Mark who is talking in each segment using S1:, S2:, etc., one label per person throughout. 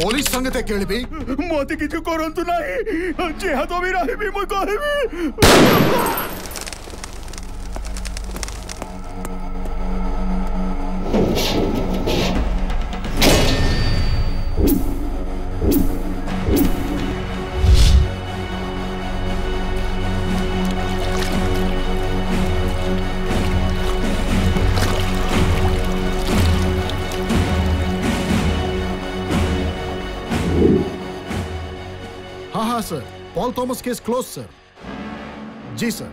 S1: Police संगते केळबी
S2: मते किछु करंतु नाही जेहा तो भी रहबी मु कहबी
S1: हाँ sir, Paul Thomas case close sir. जी सर,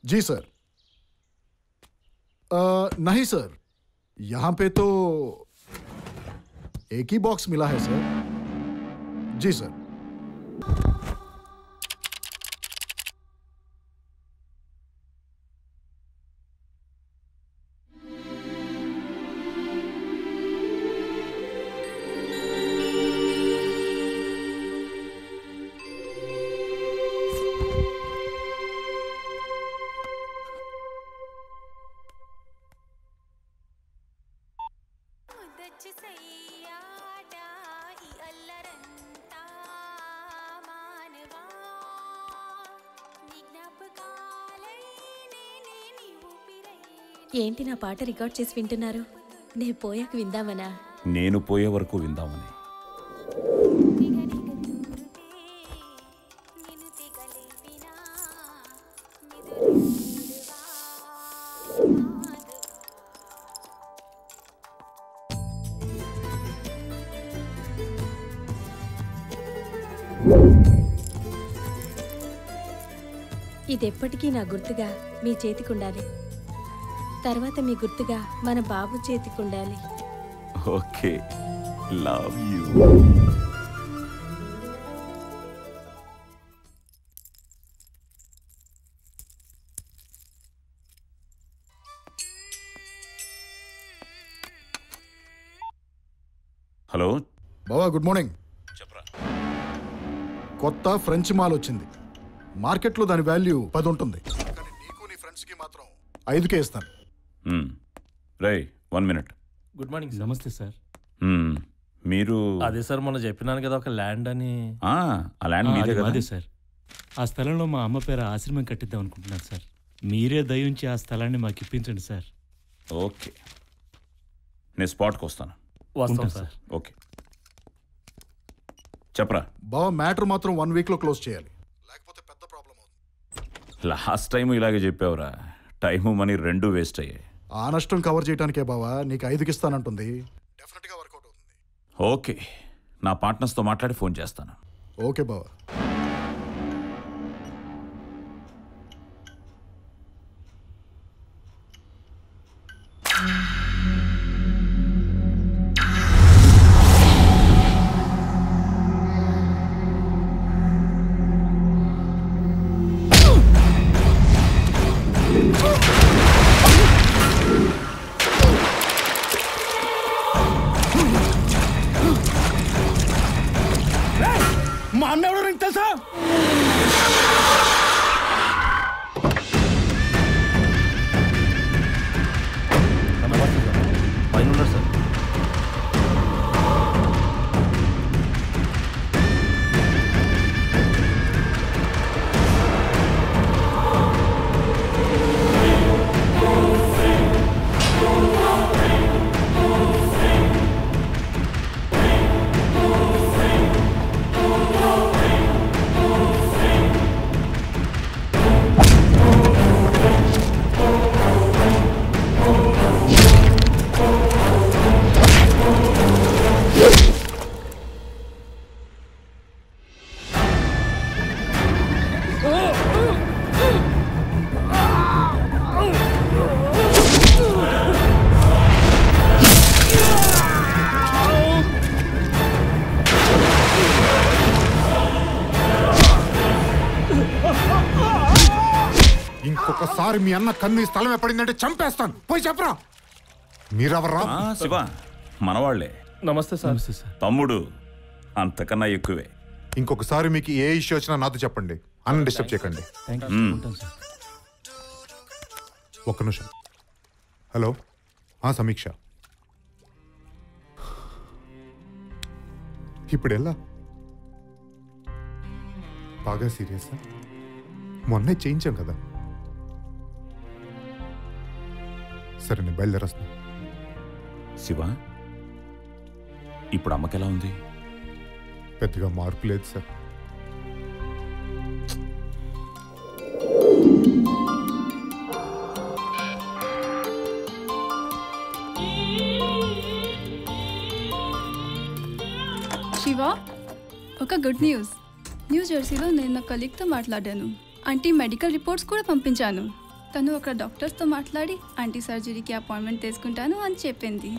S1: जी सर। नहीं सर, यहां पे तो एक ही बॉक्स मिला है सर। जी सर।
S3: ఏంటి నా పాట రికార్డ్ చేసి వింటున్నారు? నేను పోయాక విందామనా?
S4: నేను పోయే వరకు విందామని.
S3: ఇదెప్పటికీ నా గుర్తుగా మీ చేతికుండాలి. తర్వాత మీ గుర్తుగా మన బాబు చేతికుండాలి.
S4: Okay, love you. హలో
S1: బావా, గుడ్ మార్నింగ్.
S4: చెప్పరా.
S1: కొత్త ఫ్రెంచ్ మాల్ వచ్చింది. మార్కెట్లో దాని వాల్యూ 10 ఉంటుంది. కానీ నీకు నీ ఫ్రెండ్స్కి మాత్రం 5కే ఇస్తాను.
S4: రై 1 మినిట్.
S5: Good morning. నమస్తే సార్.
S4: మీరు
S5: అదే సార్ మొన్న చెప్పినాను కదా ఒక ల్యాండ్ అని.
S4: ఆ ల్యాండ్ మీదే కదా?
S5: అదే సార్. ఆ స్థలంలో మా అమ్మ పేరు ఆశ్రమం కట్టిద్దాం అనుకుంటున్నాను సార్. మీరే దయించి ఆ స్థలాన్ని మాకు ఇప్పించండి సార్.
S4: ఓకే, నేను స్పాట్కి వస్తాను.
S5: వస్తాం సార్.
S4: ఓకే చెప్పరా.
S1: బావా, మ్యాటర్ మాత్రం 1 వీక్లో క్లోజ్ చేయాలి, లేకపోతే పెద్ద ప్రాబ్లం అవుతుంది.
S4: లాస్ట్ టైం ఇలాగే చెప్పావురా. టైము మనీ 2 వేస్ట్ అయ్యాయి.
S1: ఆ నష్టం కవర్ చేయడానికే బావా నీకు 5కి ఇస్తానంటుంది. డెఫినెట్గా వర్కౌట్ అవుతుంది.
S4: ఓకే, నా పార్ట్నర్స్తో మాట్లాడి ఫోన్ చేస్తాను.
S1: ఓకే బావా.
S2: మా అన్న ఎవడో నీకు తెలుసా?
S5: పైన ఉన్నారు సార్.
S1: ఇంకొకసారి మీ అన్న కన్ను ఈ స్థలం ఎప్పుడిందంటే చంపేస్తాను. పోయి చెప్పరా. మీరెవర్రా?
S4: శివ, మనవాళ్లే.
S5: నమస్తే సార్.
S4: తమ్ముడు, అంతకన్నా ఎక్కువే.
S6: ఇంకొకసారి మీకు ఏ ఇష్యూ వచ్చినా నాతో చెప్పండి, అన్న డిస్టర్బ్ చేయకండి. ఒక్క నిమిషం. హలో, సమీక్ష. ఇప్పుడు ఎలా? బాగా సీరియసా? మొన్నే చేయించాం కదా. సరే, నేను బయలుదేరేస్తున్నా.
S4: శివ, ఇప్పుడు అమ్మకి ఎలా ఉంది?
S6: పెద్దగా మార్పు లేదు సార్.
S7: శివ, ఒక గుడ్ న్యూస్. న్యూ జెర్సీలో నేను నా కలీగ్తో మాట్లాడాను. ఆంటీ మెడికల్ రిపోర్ట్స్ కూడా పంపించాను. తను ఒక డాక్టర్స్తో మాట్లాడి ఆంటీ సర్జరీకి అపాయింట్మెంట్ తీసుకుంటాను అని చెప్పింది.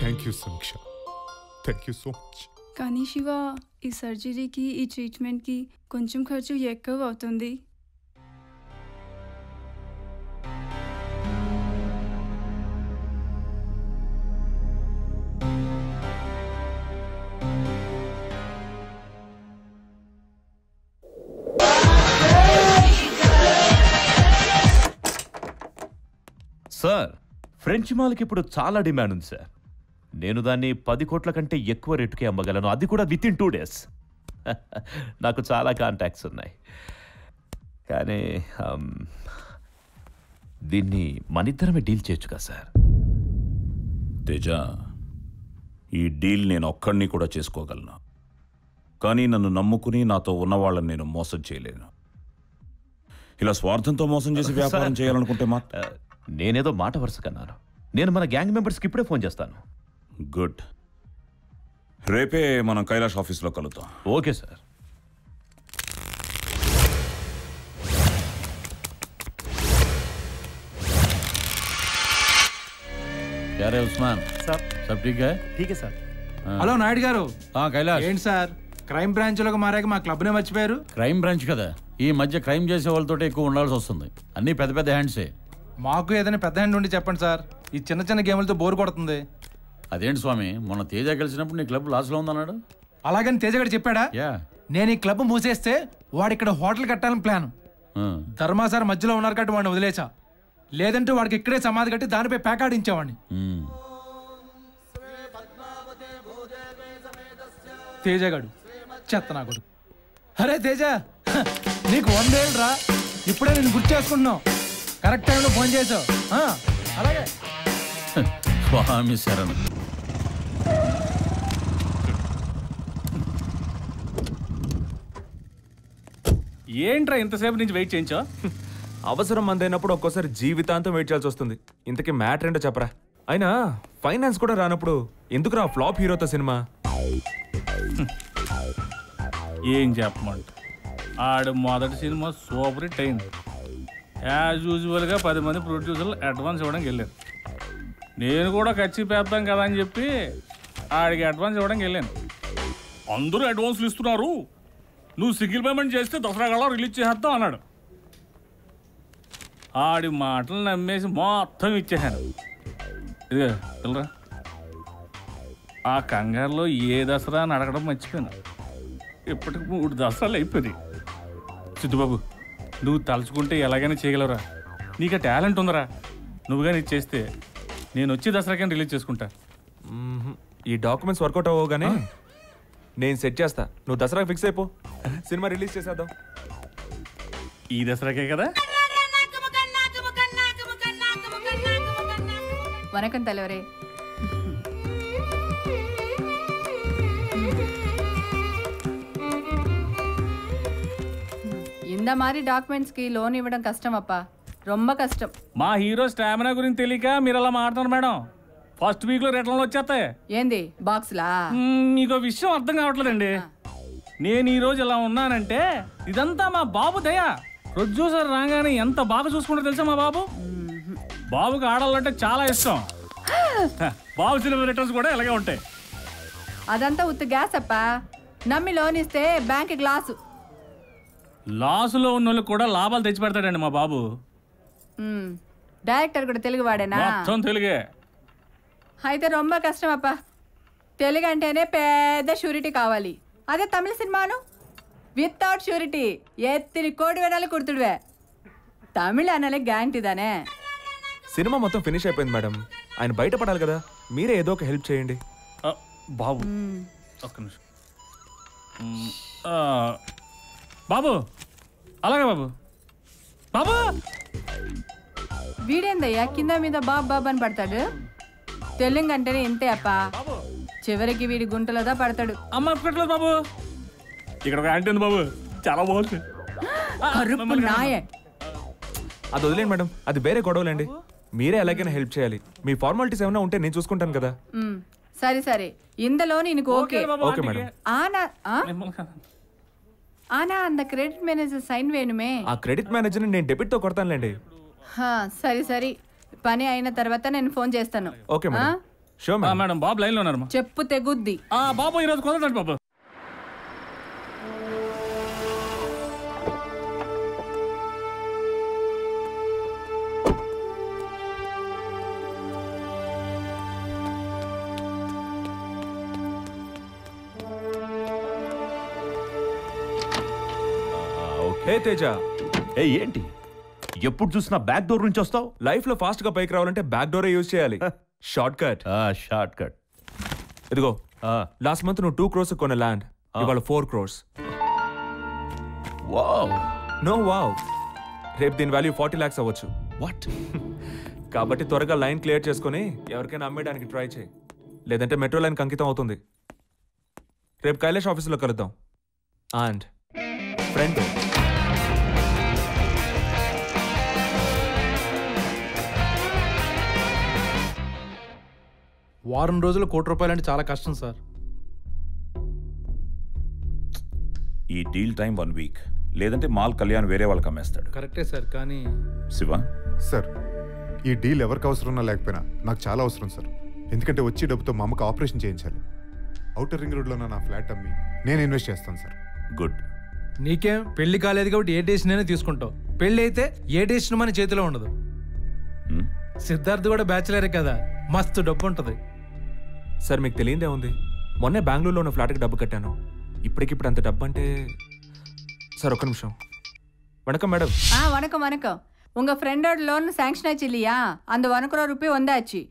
S6: థ్యాంక్ యూ సమీక్ష, థ్యాంక్ యూ సో మచ్.
S7: కానీ శివ, ఈ సర్జరీకి, ఈ ట్రీట్మెంట్కి కొంచెం ఖర్చు ఎక్కువ అవుతుంది.
S4: సార్, ఫ్రెంచ్ మాల్కి ఇప్పుడు చాలా డిమాండ్ ఉంది సార్. నేను దాన్ని 10 కోట్ల కంటే ఎక్కువ రేటుకి అమ్మగలను, అది కూడా విత్ ఇన్ 2 days. నాకు చాలా కాంటాక్ట్స్ ఉన్నాయి. కానీ దీన్ని మనిద్దరమే డీల్ చేయొచ్చుగా సార్? తేజ, ఈ డీల్ నేను ఒక్కడిని కూడా చేసుకోగలను. కానీ నన్ను నమ్ముకుని నాతో ఉన్నవాళ్ళని నేను మోసం చేయలేను. ఇలా స్వార్థంతో మోసం చేసి వ్యాపారం చేయాలనుకుంటే నేనేదో మాట వరుస కన్నాను. నేను మన గ్యాంగ్ మెంబర్స్కి ఇప్పుడే ఫోన్ చేస్తాను. గుడ్. రేపే మనం కైలాష్ ఆఫీస్లో కలుద్దాం. Okay sir.
S8: यारे उस्मान
S5: సార్,
S8: सब ठीक है?
S5: ఠీకే సార్.
S2: హలో నాయుడు గారు.
S8: కైలాష్,
S2: ఏంటి సార్, క్రైమ్ బ్రాంచ్ లోకి మారాక మా క్లబ్ నే మర్చిపోయారు?
S8: క్రైమ్ బ్రాంచ్ కదా, ఈ మధ్య క్రైమ్ చేసే వాళ్ళతో ఎక్కువ ఉండాల్సి వస్తుంది. అన్ని పెద్ద పెద్ద హ్యాండ్సే.
S2: మాకు ఏదైనా పెద్ద హ్యాండ్ ఉండి చెప్పండి సార్. ఈ చిన్న చిన్న గేములతో బోర్ కొడుతుంది.
S8: అదేంటి స్వామి, మొన్న తేజ కలిసినప్పుడు నీ క్లబ్ లాస్లో ఉందన్నాడు.
S2: అలాగని తేజ గారు చెప్పాడా?
S8: యా,
S2: నేను ఈ క్లబ్ మూసేస్తే వాడు ఇక్కడ హోటల్ కట్టాలని ప్లాన్. ధర్మా సార్ మధ్యలో ఉన్నారు కాబట్టి వాడిని వదిలేసా. లేదంటే వాడికి ఇక్కడే సమాధి కట్టి దానిపై పేకాడించేవాడిని. తేజగాడు చెత్తనాగుడు. అరే తేజ, నీకు 100 ఏళ్ళు రా, ఇప్పుడే నేను గుర్తు చేసుకుంటున్నావు. కరెక్ట్ టైంలో ఫోన్ చేసావు. అలాగే
S8: స్వామి శరణ్.
S5: ఏంట్రా ఇంతసేపు నుంచి వెయిట్ చేయించా?
S9: అవసరం మందైనప్పుడు ఒక్కోసారి జీవితాంతం వెయిట్ చేయాల్సి వస్తుంది. ఇంతకీ మ్యాటర్ ఏంటో చెప్పరా. అయినా ఫైనాన్స్ కూడా రానప్పుడు ఎందుకురా ఫ్లాప్ హీరోతో సినిమా?
S5: ఏం చెప్పమంట, ఆడు మొదటి సినిమా సూపర్ హిట్ అయింది. యాజ్ యూజువల్గా 10 మంది ప్రొడ్యూసర్లు అడ్వాన్స్ ఇవ్వడానికి వెళ్ళారు. నేను కూడా ఖర్చు పెడతాం కదా అని చెప్పి ఆడికి అడ్వాన్స్ ఇవ్వడానికి వెళ్ళాను. అందరూ అడ్వాన్స్లు ఇస్తున్నారు, నువ్వు సింగిల్ పేమెంట్ చేస్తే దసరా కల్లా రిలీజ్ చేసేద్దాం అన్నాడు. ఆడి మాటలు నమ్మేసి మొత్తం ఇచ్చేసాను. ఇదిగా పిల్లరా, ఆ కంగారులో ఏ దసరా అని అడగడం మర్చిపోయాను. ఇప్పటికి 3 దసరాలు అయిపోయింది. సిద్ధుబాబు, నువ్వు తలుచుకుంటే ఎలాగైనా చేయగలవురా. నీకు ఆ టాలెంట్ ఉందరా. నువ్వు కానీ చేస్తే నేను వచ్చి దసరాకైనా రిలీజ్ చేసుకుంటా.
S9: ఈ డాక్యుమెంట్స్ వర్కౌట్ అవ్వగానే నేను సెట్ చేస్తా. నువ్వు దసరా ఫిక్స్ అయిపో, సినిమా రిలీజ్ చేసేద్దాం.
S5: ఈ దసరాకే కదా.
S10: వనకం తలవరే. இந்த மாதிரி డాక్యుమెంట్స్కి లోన్ ఇవ్వడం కష్టం అప్పా, రొమ్మ కష్టం.
S5: మా హీరో స్టామినా గురించి తెలియక మీరు అలా మాట్లాడుతున్నారు మేడం. ఫస్ట్ వీక్లో రిటర్న్లు వచ్చేస్తాయి.
S10: ఏంది బాక్స్లా?
S5: మీకు విషయం అర్థం కావట్లేదండి. నేను ఈ రోజు ఇలా ఉన్నానంటే ఇదంతా మా బాబు దయ. ప్రొడ్యూసర్ రాగానే ఎంత బాగా చూసుకుంటారో తెలుసా మా బాబు. బాబుకి ఆడాలంటే చాలా ఇష్టం. బాబు సినిమా రిటర్న్స్ కూడా ఇలాగే ఉంటాయి.
S10: అదంతా ఉత్త గ్యాస్ అప్పా. నమ్మి లోన్ ఇస్తే బ్యాంక్ గ్లాసు.
S5: లాసులో ఉన్న వాళ్ళకి కూడా లాభాలు తెచ్చి పెడతాడండి మా బాబు.
S10: డైరెక్టర్ కూడా తెలుగు వాడేనా?
S5: మొత్తం తెలుగే.
S10: అయితే రొమ్మ కష్టం అప్పా. తెలుగు అంటేనే పెద్ద షూరిటీ కావాలి. అదే తమిళ సినిమాను వితౌట్ షూరిటీ ఎత్తిని కోడి వేడాలి కుర్తుడువే. తమిళ అన్నలే గ్యారంటీ దానే.
S9: సినిమా మొత్తం ఫినిష్ అయిపోయింది మేడం. ఆయన బయటపడాలి కదా, మీరే ఏదో ఒక హెల్ప్ చేయండి.
S5: బాబు ఒక్క నిమిషం. బాబు అలాగే బాబు. బాబు
S10: వీడేందయ్యా కింద మీద బాబు బాబు అని పడతాడు? తెలుగు అంటేనే ఇంతే అప్ప. చివరికి వీడి గుంటలోదా పడతాడు.
S5: అమ్మ పెట్టలేదు బాబు. ఇక్కడ ఒక ఆంటీ ఉంది బాబు, చాలా బాగుంది.
S10: కరుపు నాయే.
S9: అది వదిలేండి మేడం, అది వేరే గొడవలేండి. మీరే ఎలాగైనా హెల్ప్ చేయాలి. మీ ఫార్మాలిటీస్ ఏమైనా ఉంటే నేను చూసుకుంటాను కదా.
S10: సరే సరే, ఇందులో నీకు ఓకే.
S9: Okay madam.
S10: ఆనా అంద క్రెడిట్ మేనేజర్ సైన్ వేణుమే.
S9: ఆ క్రెడిట్ మేనేజర్ని నేను డెబిట్ తో కొడతానులేండి.
S10: సరే సరే, పని అయిన తర్వాత నేను ఫోన్ చేస్తాను.
S9: Okay madam. Sure madam.
S5: Madam బాబు లైన్ లో ఉన్నారు.
S10: చెప్పు తెగుద్ది.
S5: బాబు ఈరోజు కుదరదండి బాబు.
S9: హే తేజ.
S4: ఏంటి ఎప్పుడు చూసినా బ్యాక్ డోర్ నుంచి వస్తావు?
S9: లైఫ్ లో ఫాస్ట్ గా పైకి రావాలంటే బ్యాక్ డోరే యూజ్ చేయాలి. Short cut.
S4: Short cut.
S9: ఇదిగో లాస్ట్ మంత్ నువ్వు 2 crores కొన్న ల్యాండ్ ఇవాళ 4 crores.
S4: వావ్.
S9: నో వావ్, రేపు దీని వాల్యూ 40 lakhs అవ్వచ్చు.
S4: వాట్?
S9: కాబట్టి త్వరగా లైన్ క్లియర్ చేసుకుని ఎవరికైనా అమ్మేయడానికి ట్రై చేయి, లేదంటే మెట్రో లైన్ అంకితం అవుతుంది. రేపు కైలాష్ ఆఫీసులో కలుద్దాం. అండ్ ఫ్రెండ్
S2: వారం రోజులు ₹1 అంటే చాలా కష్టం సార్.
S4: ఈ డీల్ టైం 1 week, లేదంటే మాల్ కళ్యాణ్ వేరే వాళ్ళకి అమ్మేస్తాడు.
S2: కరెక్టే సార్, కానీ
S4: శివ
S6: సార్, ఈ డీల్ ఎవరికి అవసరమన్నా లేకపోయినా నాకు చాలా అవసరం సార్. ఎందుకంటే వచ్చే డబ్బుతో మా అమ్మకు ఆపరేషన్ చేయించాలి. ఔటర్ రింగ్ రోడ్లో నా ఫ్లాట్ అమ్మి నేను ఇన్వెస్ట్ చేస్తాను సార్.
S4: గుడ్.
S2: నీకేం పెళ్లి కాలేదు కాబట్టి ఏ డెసిషన్ అయినా తీసుకుంటావు. పెళ్లి అయితే ఏ డెసిషన్ మన చేతిలో ఉండదు. సిద్ధార్థ్ కూడా బ్యాచిలరే కదా, మస్తు డబ్బు ఉంటుంది.
S9: సార్ మీకు తెలియదే ఉంది, మొన్నే బెంగళూరులో ఉన్న ఫ్లాట్కి డబ్బు కట్టాను. ఇప్పటికిప్పుడు అంత డబ్బు అంటే. సార్ ఒక్క నిమిషం. వణకం మేడం.
S10: வணக்கம் வணக்கம். உங்க ஃப்ரெண்டோட லோன் சாங்ஷன் ஆச்சு இல்லையா? அந்த ₹1 crore வந்தாச்சு.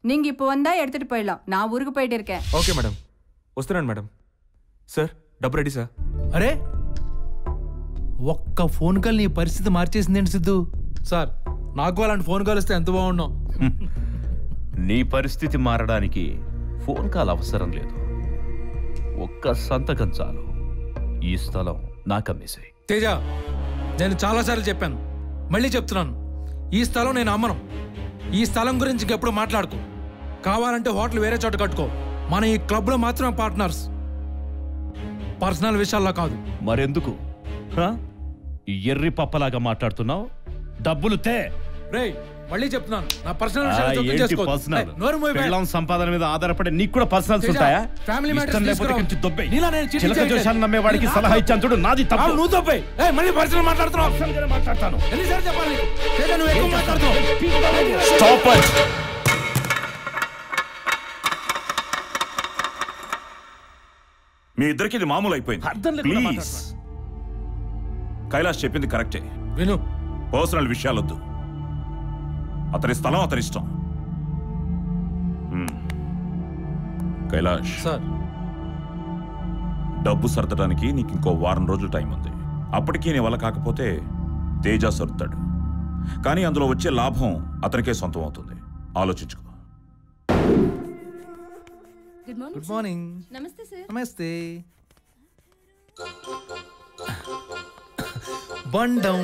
S10: நீங்க இப்போ வந்தா எடுத்துட்டு போயிடலாம். நான் ஊருக்கு போயிட்டு இருக்கேன்.
S9: ఓకే మేడం, వస్తున్నాను మేడం. సార్ డబ్బు రెడీ సార్.
S2: అరే ఒక్క ఫోన్ కాల్ నీ పరిస్థితి మార్చేసిందేంటి సిద్ధు? సార్ నాకు అలాంటి ఫోన్ కాల్ వస్తే ఎంత బాగున్నావు.
S4: నీ పరిస్థితి మారడానికి ఫోన్ కాల్ అవసరం లేదు. ఒక్క సంతకం చాలు. ఈ స్థలం నాకు అమ్మేసాయి.
S2: తేజ, నేను చాలాసార్లు చెప్పాను, మళ్ళీ చెప్తున్నాను, ఈ స్థలం నేను అమ్మను. ఈ స్థలం గురించి ఇంకెప్పుడు మాట్లాడుకో. కావాలంటే హోటల్ వేరే చోట కట్టుకో. మన ఈ క్లబ్లో మాత్రమే పార్ట్నర్స్, పర్సనల్ విషయాల్లో కాదు.
S4: మరెందుకు ఎర్రి పప్పలాగా మాట్లాడుతున్నావు? డబ్బులు తే.
S2: రేయ్ మళ్ళీ చెప్తున్నాను, నా పర్సనల్ విషయాలు
S4: సంపాదన మీద ఆధారపడి నీకు కూడా పర్సనల్స్ ఉంటాయా?
S2: ఫ్యామిలీ
S4: నమ్మేవాడికి సలహా ఇచ్చాను చూడు, నాది తప్పు.
S2: నువ్వు తప్పే. మళ్ళీ పర్సనల్ మాట్లాడుతున్నావు.
S4: మాట్లాడతాను.
S2: ఎన్నిసార్లు చెప్పాలి? నువ్వు ఎక్కువ మాట్లాడుతున్నావు.
S4: మీ ఇద్దరికి ఇది మామూలు అయిపోయింది. ప్లీజ్. కైలాష్ చెప్పింది కరెక్టే.
S2: విను,
S4: పర్సనల్ విషయాలొద్దు. అతని స్థలం అతని ఇష్టం. కైలాష్
S2: సార్,
S4: డబ్బు సర్దడానికి నీకు ఇంకో 1 వారం రోజులు టైం ఉంది. అప్పటికీ నీ వల్ల కాకపోతే తేజ సర్దుతాడు. కానీ అందులో వచ్చే లాభం అతనికే సొంతం అవుతుంది. ఆలోచించుకో.
S2: Good morning.
S3: నమస్తే సార్.
S2: నమస్తే. బండం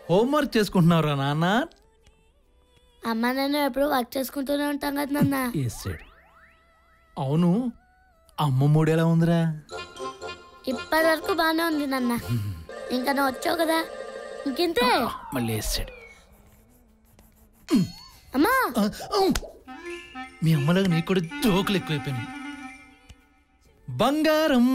S2: హోంవర్క్ చేసుకుంటున్నారా నాన్న?
S11: అమ్మ నేను ఎప్పుడు వర్క్ చేసుకుంటూనే ఉంటాం కదా నాన్న.
S2: అవును, అమ్మ మూడు ఎలా ఉందిరా?
S11: ఇప్పటి వరకు బాగానే ఉంది నాన్న. ఇంకా నువ్వు వచ్చావు కదా, ఇంకింతే.
S2: మళ్ళీ వేసాడు.
S11: అమ్మా,
S2: మీ అమ్మలాగా నీకు కూడా జోకులు ఎక్కువైపోయినాయి. బంగారం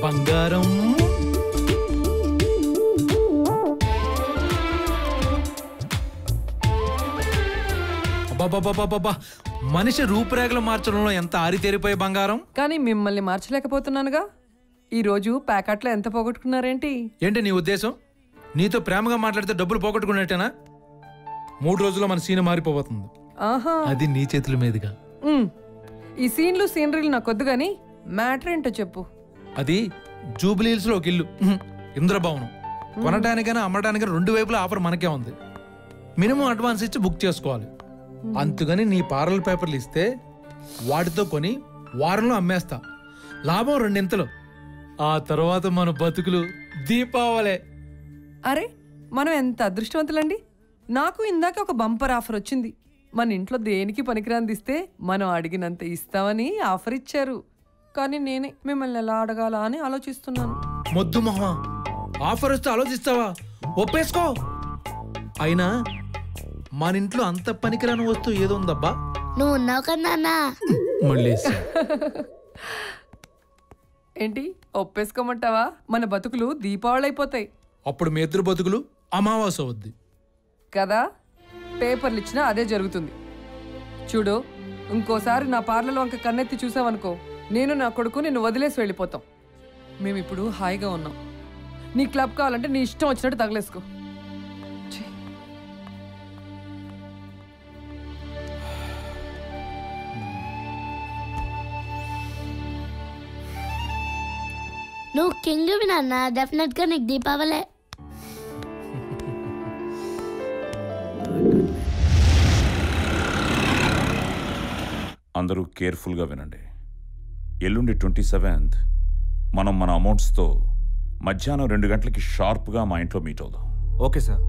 S2: బంగారం అబ్బా మనిషి రూపురేఖలు మార్చడంలో ఎంత ఆరితేరిపోయే బంగారం.
S12: కానీ మిమ్మల్ని మార్చలేకపోతున్నానుగా. ఈరోజు ప్యాకెట్లో ఎంత పోగొట్టుకున్నారేంటి?
S2: ఏంటి నీ ఉద్దేశం? నీతో ప్రేమగా మాట్లాడితే డబ్బులు పోగొట్టుకున్నట్టేనా? 3 రోజుల్లో మన సీన్ మారిపోతుంది.
S12: ఆహా,
S2: అది నీ చేతుల మీదుగా.
S12: ఈ సీన్లు సీనరీలు నాకొద్దు గానీ మ్యాటర్ ఏంటో చెప్పు.
S2: అది జూబ్లీహిల్స్ లో ఒక ఇల్లు, ఇంద్రభవనం. కొనడానికైనా అమ్మడానికైనా 2 వైపులా ఆఫర్ మనకే ఉంది. మినిమం అడ్వాన్స్ ఇచ్చి బుక్ చేసుకోవాలి. అంతేగాని నీ పారల పేపర్లు ఇస్తే వాటితో కొని వారంలో అమ్మేస్తా. లాభం 2 ఆ తర్వాత మన బతుకులు దీపావళే.
S12: అరే, మనం ఎంత అదృష్టవంతులండి. నాకు ఇందాక ఒక బంపర్ ఆఫర్ వచ్చింది. మన ఇంట్లో దేనికి పనికిరాంది ఇస్తే మనం అడిగినంత ఇస్తామని ఆఫర్ ఇచ్చారు. కానీ నేనే మిమ్మల్ని ఎలా అడగాలా అని ఆలోచిస్తున్నాను.
S2: మొద్దు మొహమా, ఆఫర్ వస్తే ఆలోచిస్తావా? ఒప్పేసుకో. అయినా మన ఇంట్లో అంత పనికిరాని వస్తువు ఏదో ఉందబ్బా.
S11: నువ్వు ఉన్నావు కన్నా.
S2: మళ్ళీ
S12: ఏంటి ఒప్పేసుకోమంటావా? మన బతుకులు దీపావళి అయిపోతాయి.
S2: అప్పుడు మీ ఇద్దరు బతుకులు అమావాస్య అవుద్ది
S12: కదా. పేపర్లు ఇచ్చినా అదే జరుగుతుంది. చూడు, ఇంకోసారి నా పార్లర్ వంక కన్నెత్తి చూసావనుకో, నేను నా కొడుకు నిన్ను వదిలేసి వెళ్ళిపోతాం. మేమిప్పుడు హాయిగా ఉన్నాం. నీ క్లబ్ కావాలంటే నీ ఇష్టం వచ్చినట్టు తగలేసుకో.
S11: నువ్వు కింగ్ నాన్న, డెఫినెట్ గా నీకు దీపావళే.
S4: అందరూ కేర్ఫుల్గా వినండి. ఎల్లుండి 27th మనం మన అమౌంట్స్తో మధ్యాహ్నం 2 గంటలకి షార్ప్గా మా ఇంట్లో మీట్ అవుదాం.
S9: Okay sir.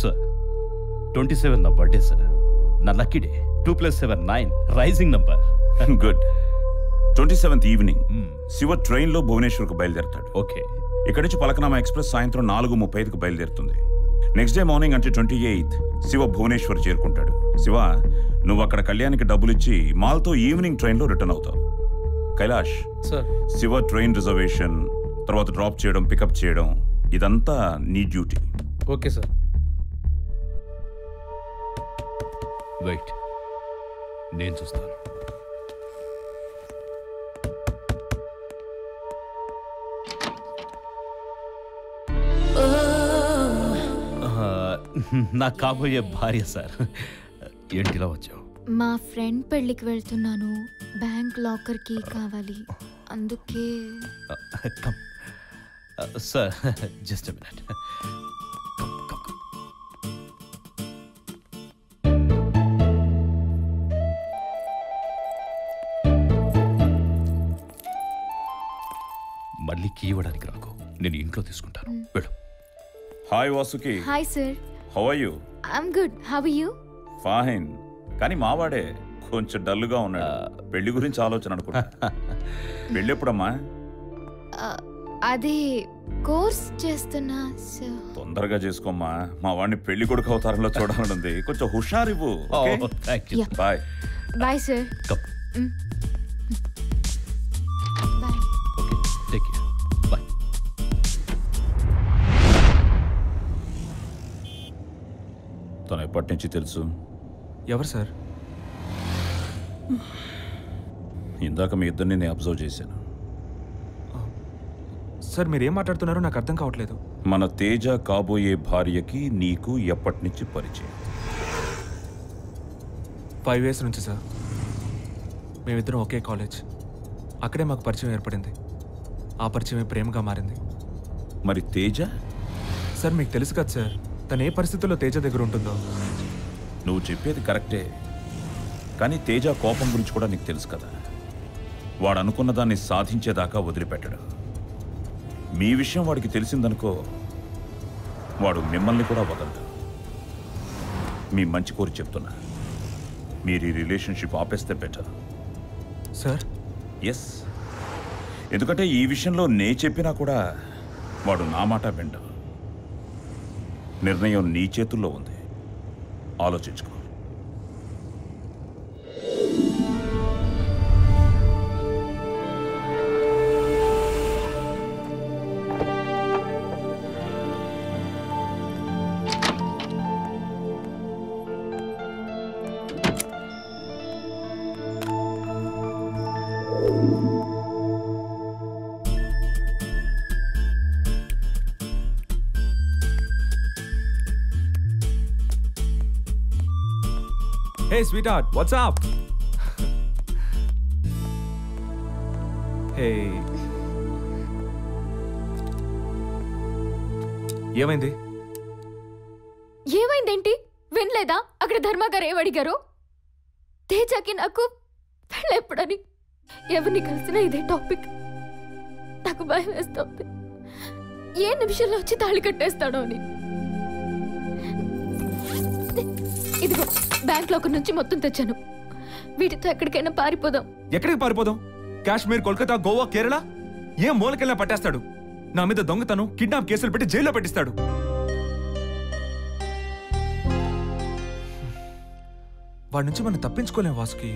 S13: సార్ 27 నా బర్త్డే సార్. నా lucky day. 2 + 7 9 rising number.
S4: Good. 27th evening Shiva ట్రైన్లో భువనేశ్వర్కు బయలుదేరతాడు.
S13: ఓకే.
S4: ఇక్కడి నుంచి పలకనామా ఎక్స్ప్రెస్ సాయంత్రం 4:35కి బయలుదేరుతుంది. నెక్స్ట్ డే మార్నింగ్ అంటే 28th శివ భువనేశ్వర్ చేరుకుంటాడు. శివ, నువ్వు అక్కడ కళ్యాణ్కి డబ్బులు ఇచ్చి మాల్తో ఈవినింగ్ ట్రైన్లో రిటర్న్ అవుతావు. Kailash
S2: sir,
S4: Shiva train reservation, తర్వాత డ్రాప్ చేయడం, పికప్ చేయడం, ఇదంతా నీ డ్యూటీ.
S2: Okay sir.
S13: వెయిట్, నేను చూస్తాను. నా కాబోయే భార్య సార్. ఏంటిలా వచ్చావు?
S14: మా ఫ్రెండ్ పెళ్ళికి వెళ్తున్నాను. బ్యాంక్ లాకర్ కీ కావాలి, అందుకే.
S13: Sir just a minute. మళ్ళీ కీ ఇవ్వడానికి రాకు, నేను ఇంట్లో తీసుకుంటాను. వెళ్ళు.
S4: Hi Vasuki.
S14: Hi sir.
S4: How are you?
S14: I'm good. How are you?
S4: Fine. కానీ మావాడే కొంచెం డల్గా ఉన్నాడు. పెళ్లి గురించి ఆలోచన అనుకుంటా. పెళ్ళి ఎప్పుడమ్మా?
S14: అదే కోర్స్ చేస్తున్నా సార్.
S4: తొందరగా చేసుకోమ్మా, మా వాడిని పెళ్లి కొడుకు అవతారంలో చూడాలనుంది. కొంచెం హుషారివ్వు. బాయ్.
S14: Bye sir.
S4: తను ఎప్పటి నుంచి తెలుసు?
S9: ఎవరు సార్?
S4: ఇందాక మీ ఇద్దరిని నేను అబ్జర్వ్ చేశాను.
S9: సార్ మీరేం మాట్లాడుతున్నారో నాకు అర్థం కావట్లేదు.
S4: మన తేజ కాబోయే భార్యకి నీకు ఎప్పటి నుంచి పరిచయం?
S9: 5 years నుంచి సార్. మేమిద్దరం ఒకే కాలేజ్. అక్కడే మాకు పరిచయం ఏర్పడింది. ఆ పరిచయమే ప్రేమగా మారింది.
S4: మరి తేజ?
S9: సార్ మీకు తెలుసు కదా సార్, తను ఏ పరిస్థితుల్లో తేజ దగ్గర ఉంటుందో.
S4: నువ్వు చెప్పేది కరెక్టే, కానీ తేజ కోపం గురించి కూడా నీకు తెలుసు కదా. వాడు అనుకున్న దాన్ని సాధించేదాకా వదిలిపెట్టడు. మీ విషయం వాడికి తెలిసిందనుకో, వాడు మిమ్మల్ని కూడా వదలడు. మీ మంచి కోరి చెప్తున్నా, మీరు ఈ రిలేషన్షిప్ ఆపేస్తే బెటర్.
S9: సార్?
S4: ఎస్, ఎందుకంటే ఈ విషయంలో నే చెప్పినా కూడా వాడు నా మాట విండు. నిర్ణయం నీ చేతుల్లో ఉంది, ఆలోచించుకో.
S9: Hey, sweetheart, what's up? Hey. ఏమైంది?
S14: ఏమైందేంటి? వినలేదా అక్కడ ధర్మ గారు ఏమడిగారు? తేజకి నాకు పెళ్ళెప్పుడని ఎవరిని కలిసినా ఇదే టాపిక్. నాకు భయం వేస్తుంది, ఏ నిమిషంలో వచ్చి తాళి కట్టేస్తాడో అని. ఇదిగో బ్యాంక్ లాకర్ నుంచి మొత్తం తెచ్చాను. వీటితో ఎక్కడికైనా పారిపోదాం.
S9: ఎక్కడికి పారిపోదాం? కాశ్మీర్, కోల్కతా, గోవా, కేరళ ఏం మూలకెళ్ళినా పట్టేస్తాడు. నా మీద దొంగతనం, కిడ్నాప్ కేసులు పెట్టి జైల్లో పెట్టిస్తాడు. వాడి నుంచి మనం తప్పించుకోలేం వాసుకి.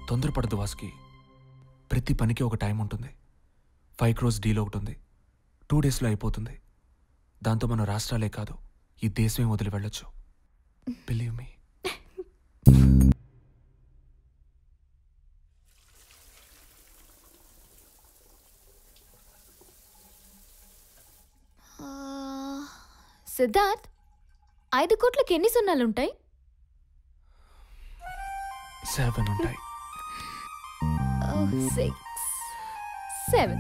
S9: తొందరపడదు వాసుకి. ప్రతి పనికి ఒక టైం ఉంటుంది. 5 crores డీల్ ఒకటి ఉంది. 2 daysలో అయిపోతుంది. దాంతో మన రాష్ట్రాలే కాదు, ఈ దేశమే వదిలి వెళ్ళొచ్చు. Believe me.
S14: సిద్ధార్థ్, 5 కోట్లకి ఎన్ని సున్నాలుంటాయి?
S9: 7 ఉంటాయి.
S14: 6, 7.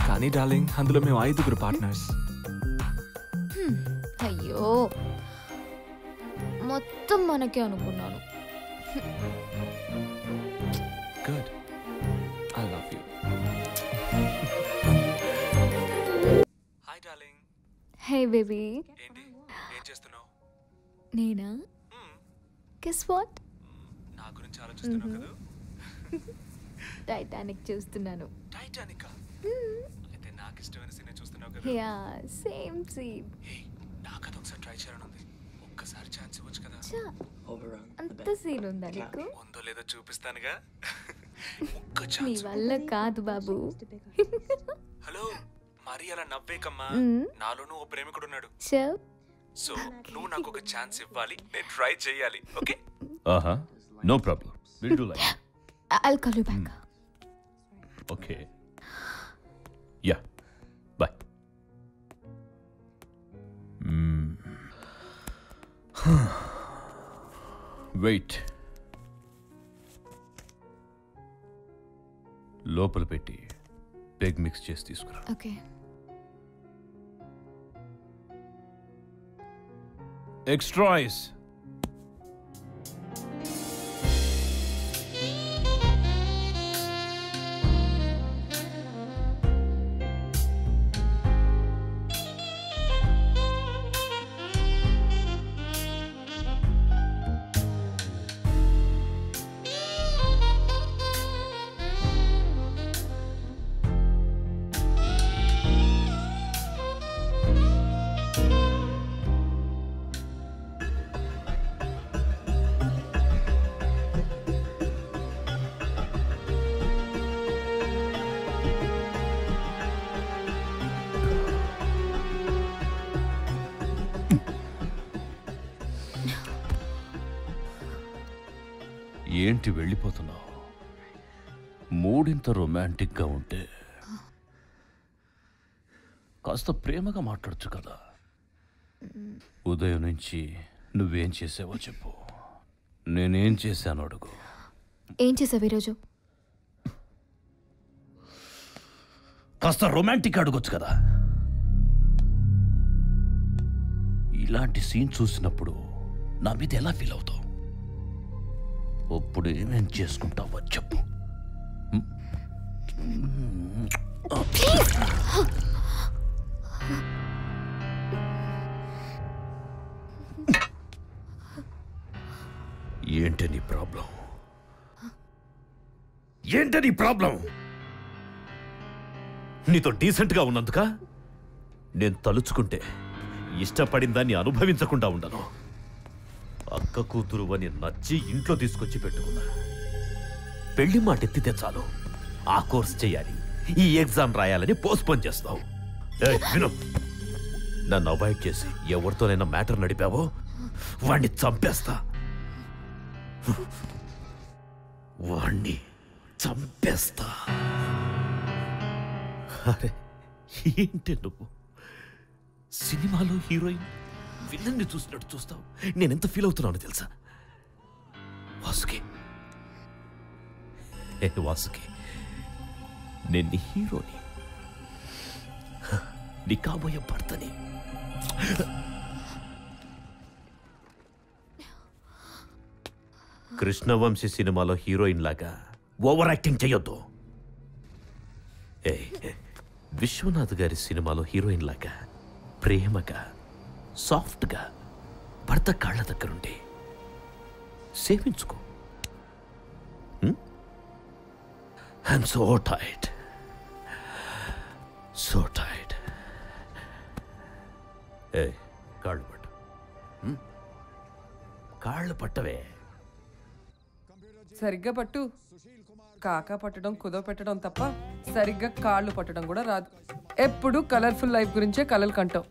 S9: కానీ డార్లింగ్, అందులో మేము 5 పార్ట్నర్స్.
S14: అయ్యో, మొత్తం మనకే అనుకున్నాను.
S9: Good, I love you. Hi darling.
S14: Hey baby.
S9: ఏంటి, ఏం చేస్తున్నావు?
S14: నేనా? Guess what?
S9: నా గురించి ఆలోచిస్తున్నావు కదా?
S14: టైటానిక్ చూస్తున్నాను.
S9: టైటానిక్? అయితే నాకు ఇష్టమైన సినిమా చూస్తున్నావు కదా?
S14: Yeah, same scene.
S9: నాకు అది ఒకసారి ట్రై చేయాలని ఉంది. ఒక్కసారి ఛాన్స్ ఇవ్వచ్చు కదా?
S14: అంత సీన్ ఉందా నీకు?
S9: ఉందో లేదో చూపిస్తానుగా.
S14: నీ వల్ల కాదు బాబు.
S9: హలో, మరి అలా నవ్వేకమ్మా. నాలోనూ ఓ ప్రేమికుడు ఉన్నాడు. సో నువ్వు నాకు ఒక ఛాన్స్ ఇవ్వాలి, నేను ట్రై చేయాలి. Okay?
S13: No problem, will do like.
S14: I'll call you back.
S13: Okay. Yeah. Bye. Wait. లోపల పెట్టి పెగ్ మిక్స్ చేసి తీసుకురా.
S14: ఓకే.
S13: Extra ice. ఏంటి వెళ్ళిపోతున్నావు? మూడింత రొమాంటిక్గా ఉంటే కాస్త ప్రేమగా మాట్లాడచ్చు కదా. ఉదయం నుంచి నువ్వేం చేసావో చెప్పు, నేనేం చేశాను అడుగు.
S14: ఏం చేసావు ఈరోజు?
S13: కాస్త రొమాంటిక్ అడగొచ్చు కదా. ఇలాంటి సీన్ చూసినప్పుడు నా మీద ఎలా ఫీల్ అవుతావు? అప్పుడు ఏమేం చేసుకుంటావో చెప్పు. ఏంటి నీ ప్రాబ్లం? ఏంటి నీ ప్రాబ్లం? నీతో డీసెంట్గా ఉన్నందుక నేను తలుచుకుంటే ఇష్టపడిన దాన్ని అనుభవించకుండా ఉండను. అక్క కూతురు అని నచ్చి ఇంట్లో తీసుకొచ్చి పెట్టుకున్నా. పెళ్లి మాట ఎత్తితే చాలు ఆ కోర్స్ చేయాలి, ఈ ఎగ్జామ్ రాయాలని పోస్ట్పోన్ చేస్తావు. విను, నన్ను అవాయిడ్ చేసి ఎవరితోనైనా మ్యాటర్ నడిపావో వాణ్ణి చంపేస్తా. వాణ్ణి చంపేస్తా. అరే ఏంటి నువ్వు సినిమాలో హీరోయిన్ విలన్ని చూసినట్టు చూస్తావు? నేనెంత ఫీల్ అవుతున్నాను తెలుసా? వాసుకి, వాసుకి, నేను నీ హీరోని, నీ కాబోయే భర్తని. కృష్ణవంశీ సినిమాలో హీరోయిన్ లాగా ఓవర్ యాక్టింగ్ చెయ్యొద్దు. విశ్వనాథ్ గారి సినిమాలో హీరోయిన్ లాగా ప్రేమగా సాఫ్ట్గా భర్త కాళ్ళ దగ్గరుండి సేవించుకో. I'm so tired, so tired. కాళ్ళు పట్టు, కాళ్ళు పట్టవే.
S12: సరిగ్గా పట్టు. కాకా పట్టడం, కుదో పెట్టడం తప్ప సరిగ్గా కాళ్ళు పట్టడం కూడా రాదు. ఎప్పుడు కలర్ఫుల్ లైఫ్ గురించే కలలు కంటావు.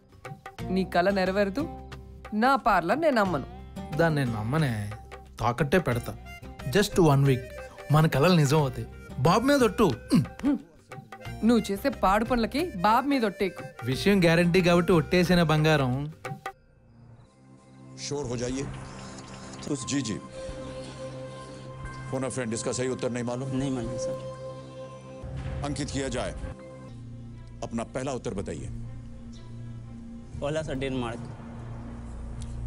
S12: నీ కళ నెరవేరదు. నా పార్లర్ నేను నమ్మను.
S2: దాన్ని నేను నమ్మనే, తాకట్టే పెడతా. జస్ట్ 1 వీక్ మన కళలు నిజం అవుతాయి. బాబు మీద ఒట్టు.
S12: నువ్వు చేసే పాడు పనులకి బాబు మీద ఒట్టేకు.
S2: విషయం గ్యారంటీ కాబట్టి ఒట్టేసిన బంగారం.
S15: शोर हो जाइए। जी जी। फोन अ फ्रेंड, इसका सही उत्तर नहीं मालूम?
S16: नहीं मालूम सर।
S15: अंकित किया जाए। अपना पहला उत्तर बताइए।
S16: पहला सर डेनमार्क।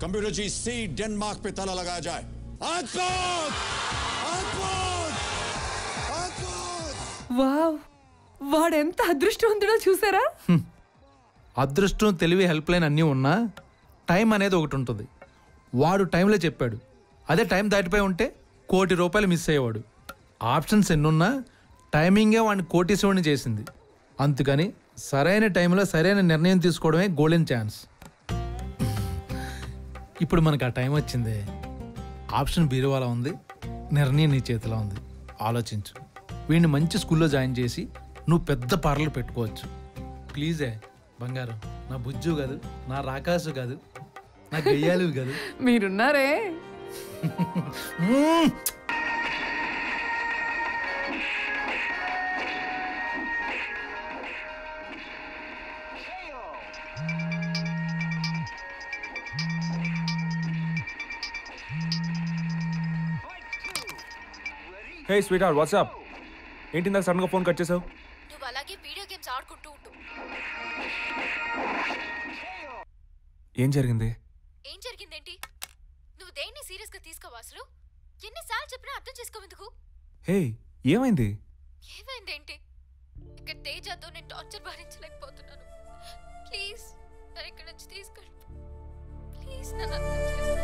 S15: कंप्यूटर जी, सी डेनमार्क पे ताला लगाया जाए।
S12: వావ్, వాడెంత అదృష్టవంతుడో చూసారా?
S2: అదృష్టం, తెలివి, హెల్ప్ లైన్ అన్నీ ఉన్నా టైం అనేది ఒకటి ఉంటుంది. వాడు టైంలో చెప్పాడు. అదే టైం దాటిపోయి ఉంటే ₹1 కోటి మిస్ అయ్యేవాడు. ఆప్షన్స్ ఎన్నున్నా టైమింగే వాడిని కోటీశ్వరుని చేసింది. అందుకని సరైన టైంలో సరైన నిర్ణయం తీసుకోవడమే గోల్డెన్ ఛాన్స్. ఇప్పుడు మనకు ఆ టైం వచ్చింది. ఆప్షన్ బీరువాలో ఉంది, నిర్ణయం నీ చేతిలో ఉంది. ఆలోచించు. వీడిని మంచి స్కూల్లో జాయిన్ చేసి నువ్వు పెద్ద పార్లర్ పెట్టుకోవచ్చు. ప్లీజే బంగారం, నా బుజ్జు కాదు, నా రాకాసు కాదు, నా గయ్యాలు కాదు.
S12: మీరున్నారే.
S9: హే స్వీట్ హార్ట్, వాట్సాప్? ఏంటి నాకు సడన్గా ఫోన్ కట్ చేసావు?
S14: నువ్వు అలాగే వీడియో గేమ్స్ ఆడుకుంటూ ఉంటూ.
S9: ఏం జరిగింది?
S14: ఏం జరిగిందేంటి? నువ్వు దేన్ని సీరియస్ గా తీసుకోవా అసలు? ఎన్నిసార్లు చెప్పినా అర్థం చేసుకోవెందుకు?
S9: హే ఏమైంది?
S14: ఏమైందేంటి? ఇక్కడ తేజతో నేను టార్చర్ భరించలేకపోతున్నాను. ప్లీజ్ నన్ను ఇక్కడి నుంచి తీసుకెళ్ళు. ప్లీజ్ నన్ను అర్థం చేసుకో.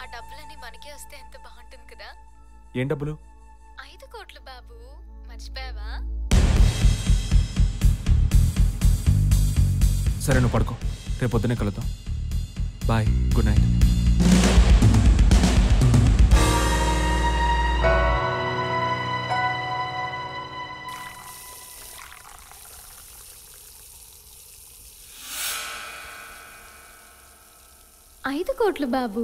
S14: ఆ డబ్బులన్నీ మనకే వస్తే ఎంత బాగుంటుంది కదా.
S9: ఏం డబ్బులు?
S14: 5 కోట్లు బాబు, మర్చిపోయావా?
S9: సరే నువ్వు పడుకో, రేపు పొద్దునే కలుద్దాం. Bye, good night.
S14: ఐదు కోట్లు బాబు.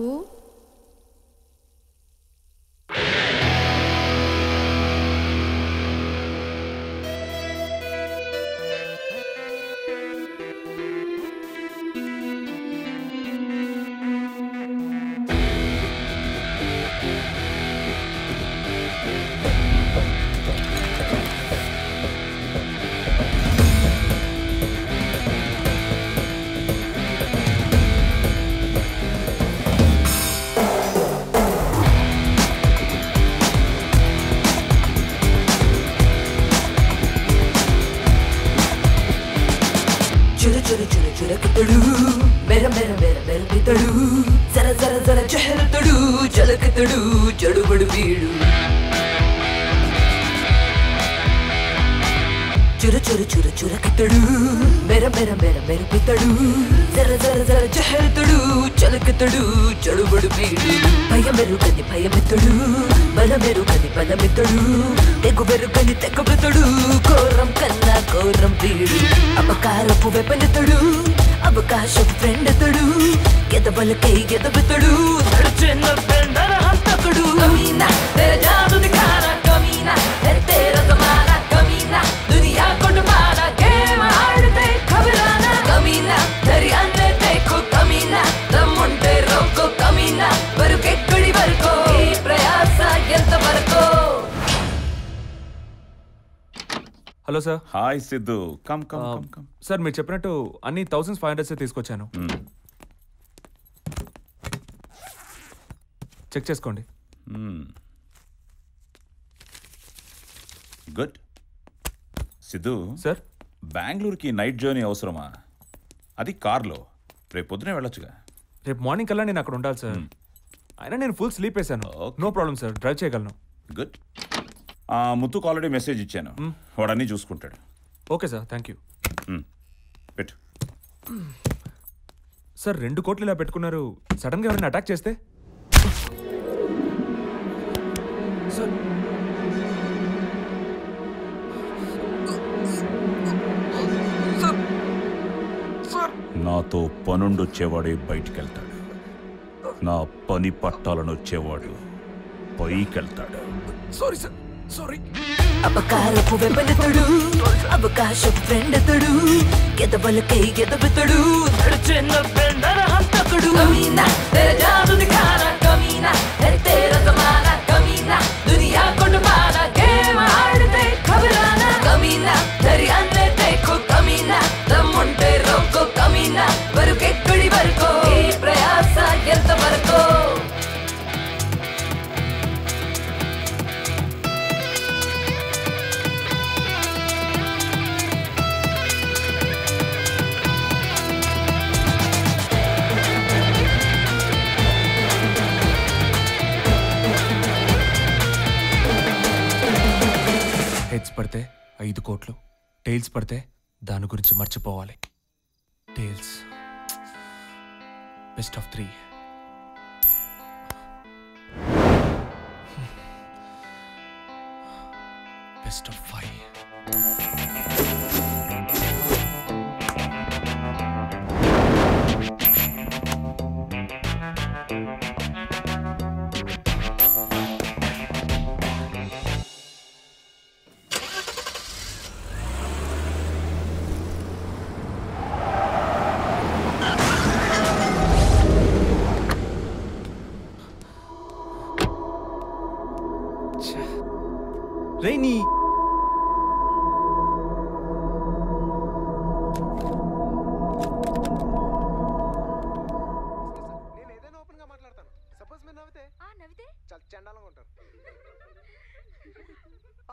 S17: జలకతడు మెర మెర మెర మెరపితడు జర జర జర చెహరతడు జలకతడు జడుబడు వీడు చుర చుర చుర చురకతడు మెర మెర మెర మెరుపుతడు జర జర జర జహెల్తడు చలకతడు చడుబడు వీడు భయమెరుగని భయమెత్తడు బలమెరుగని బలమెత్తడు తెగుబెరుగని తెగుబెత్తడు ఘోరం కన్నా ఘోరం వీడు అపకారపు వెపనెత్తడు అవకాశపు ఫ్రెండెత్తడు గెదబలకై గెదబెత్తడు నడుచెన్న ఫ్రెండర హంతకుడు కమీనా తెర జాదు దిఖానా కమీనా తెర జమానా కమీనా దునియా కొట్టుమానా గేమ్ ఆడితే ఖబరానా కమీనా దరి అన్నే దేఖో కమీనా దమ్ముంటే రోకో కమీనా బరుకెక్కడి వరకో ఈ ప్రయాస ఎంత వరకో.
S9: Hello sir.
S4: Hi Siddhu. Come come come come.
S9: Sir మీరు చెప్పినట్టు అన్ని 1500 తీసుకొచ్చాను. చెక్ చేసుకోండి.
S4: గుడ్. సిద్ధు
S9: సార్,
S4: బెంగళూరుకి నైట్ జర్నీ అవసరమా? అది కార్లో. రేపు పొద్దునే వెళ్ళొచ్చుగా.
S9: రేపు మార్నింగ్ కల్లా నేను అక్కడ ఉండాలి సార్. అయినా నేను ఫుల్ స్లీప్ వేసాను. నో ప్రాబ్లం సార్, డ్రైవ్ చేయగలను.
S4: గుడ్. ముత్తుకు ఆల్రెడీ మెసేజ్ ఇచ్చాను, వాడన్నీ చూసుకుంటాడు.
S9: Okay sir, thank you.
S4: పెట్టు.
S9: సార్ 2 కోట్లు ఇలా పెట్టుకున్నారు, సడన్గా ఎవరైనా అటాక్ చేస్తే? సార్
S4: నాతో పనుండొచ్చేవాడే బయటికి వెళ్తాడు, నా పని పట్టాలను వచ్చేవాడు పైకెళ్తాడు.
S9: Sorry sir, sorry.
S17: అపకారపు వెపనెత్తడు అవకాశపు ఫ్రెండెత్తడు గెదబలకై గెదబెత్తడు నడుచెన్న ఫ్రెండర హంతకుడు కమీనా తెర జాదు దిఖానా కమీనా తెర జమానా కమీనా దునియా కొట్టుమానా గేమ్ ఆడితే ఖబరానా కమీనా దరి అన్నే దేఖో కమీనా దమ్ముంటే రోకో కమీనా బరుకెక్కడి వరకో ఈ ప్రయాస ఎంత వరకో.
S9: హెడ్స్ పడితే 5 కోట్లు, టైల్స్ పడితే దాని గురించి మర్చిపోవాలి. టైల్స్ బెస్ట్ ఆఫ్ 3. Best of 5. రేని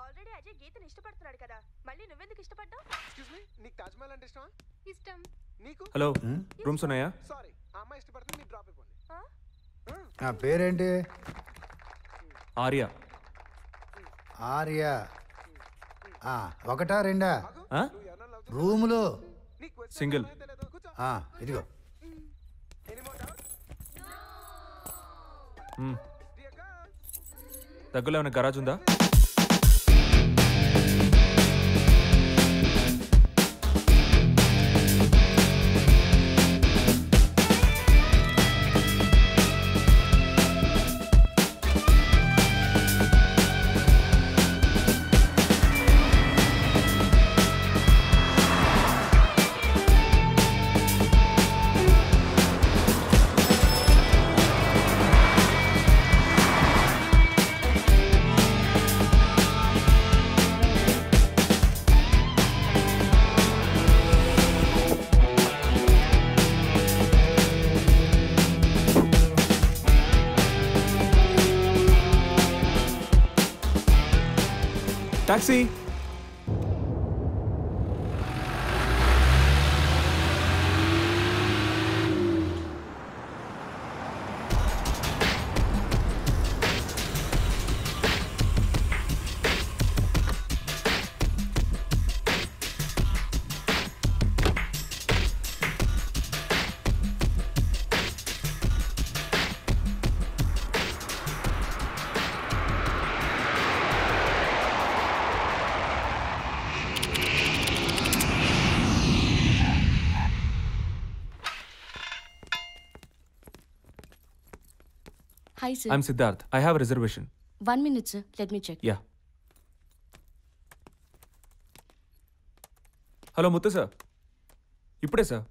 S18: ఆల్రెడీ అజయ్ గీతను ఇష్టపడుతున్నాడు కదా, మళ్ళీ నువ్వెందుకు ఇష్టపడ్డావు? ఎక్స్క్యూజ్ మీ, నీకు తాజ్ మహల్ అంటే ఇష్టమా? ఇష్టం. నీకు?
S9: హలో, రూమ్స్ ఉన్నాయా?
S18: సారీ, ఆ అమ్మాయి ఇష్టపడుతుంది, మీరు డ్రాప్ అయిపోండి.
S19: నా పేరేంటి?
S9: ఆర్య.
S19: ఆర్య. ఒకటా రెండా? రూములు
S9: సింగిల్.
S19: ఇదిగో.
S9: దగ్గరలో ఏమైనా గరాజ్ ఉందా? Taxi.
S20: Hi, sir.
S9: I'm Siddharth. I have a reservation.
S20: 1 minute, sir. Let me check.
S9: Yeah. Hello Muthu sir, ఇప్పుడే సార్.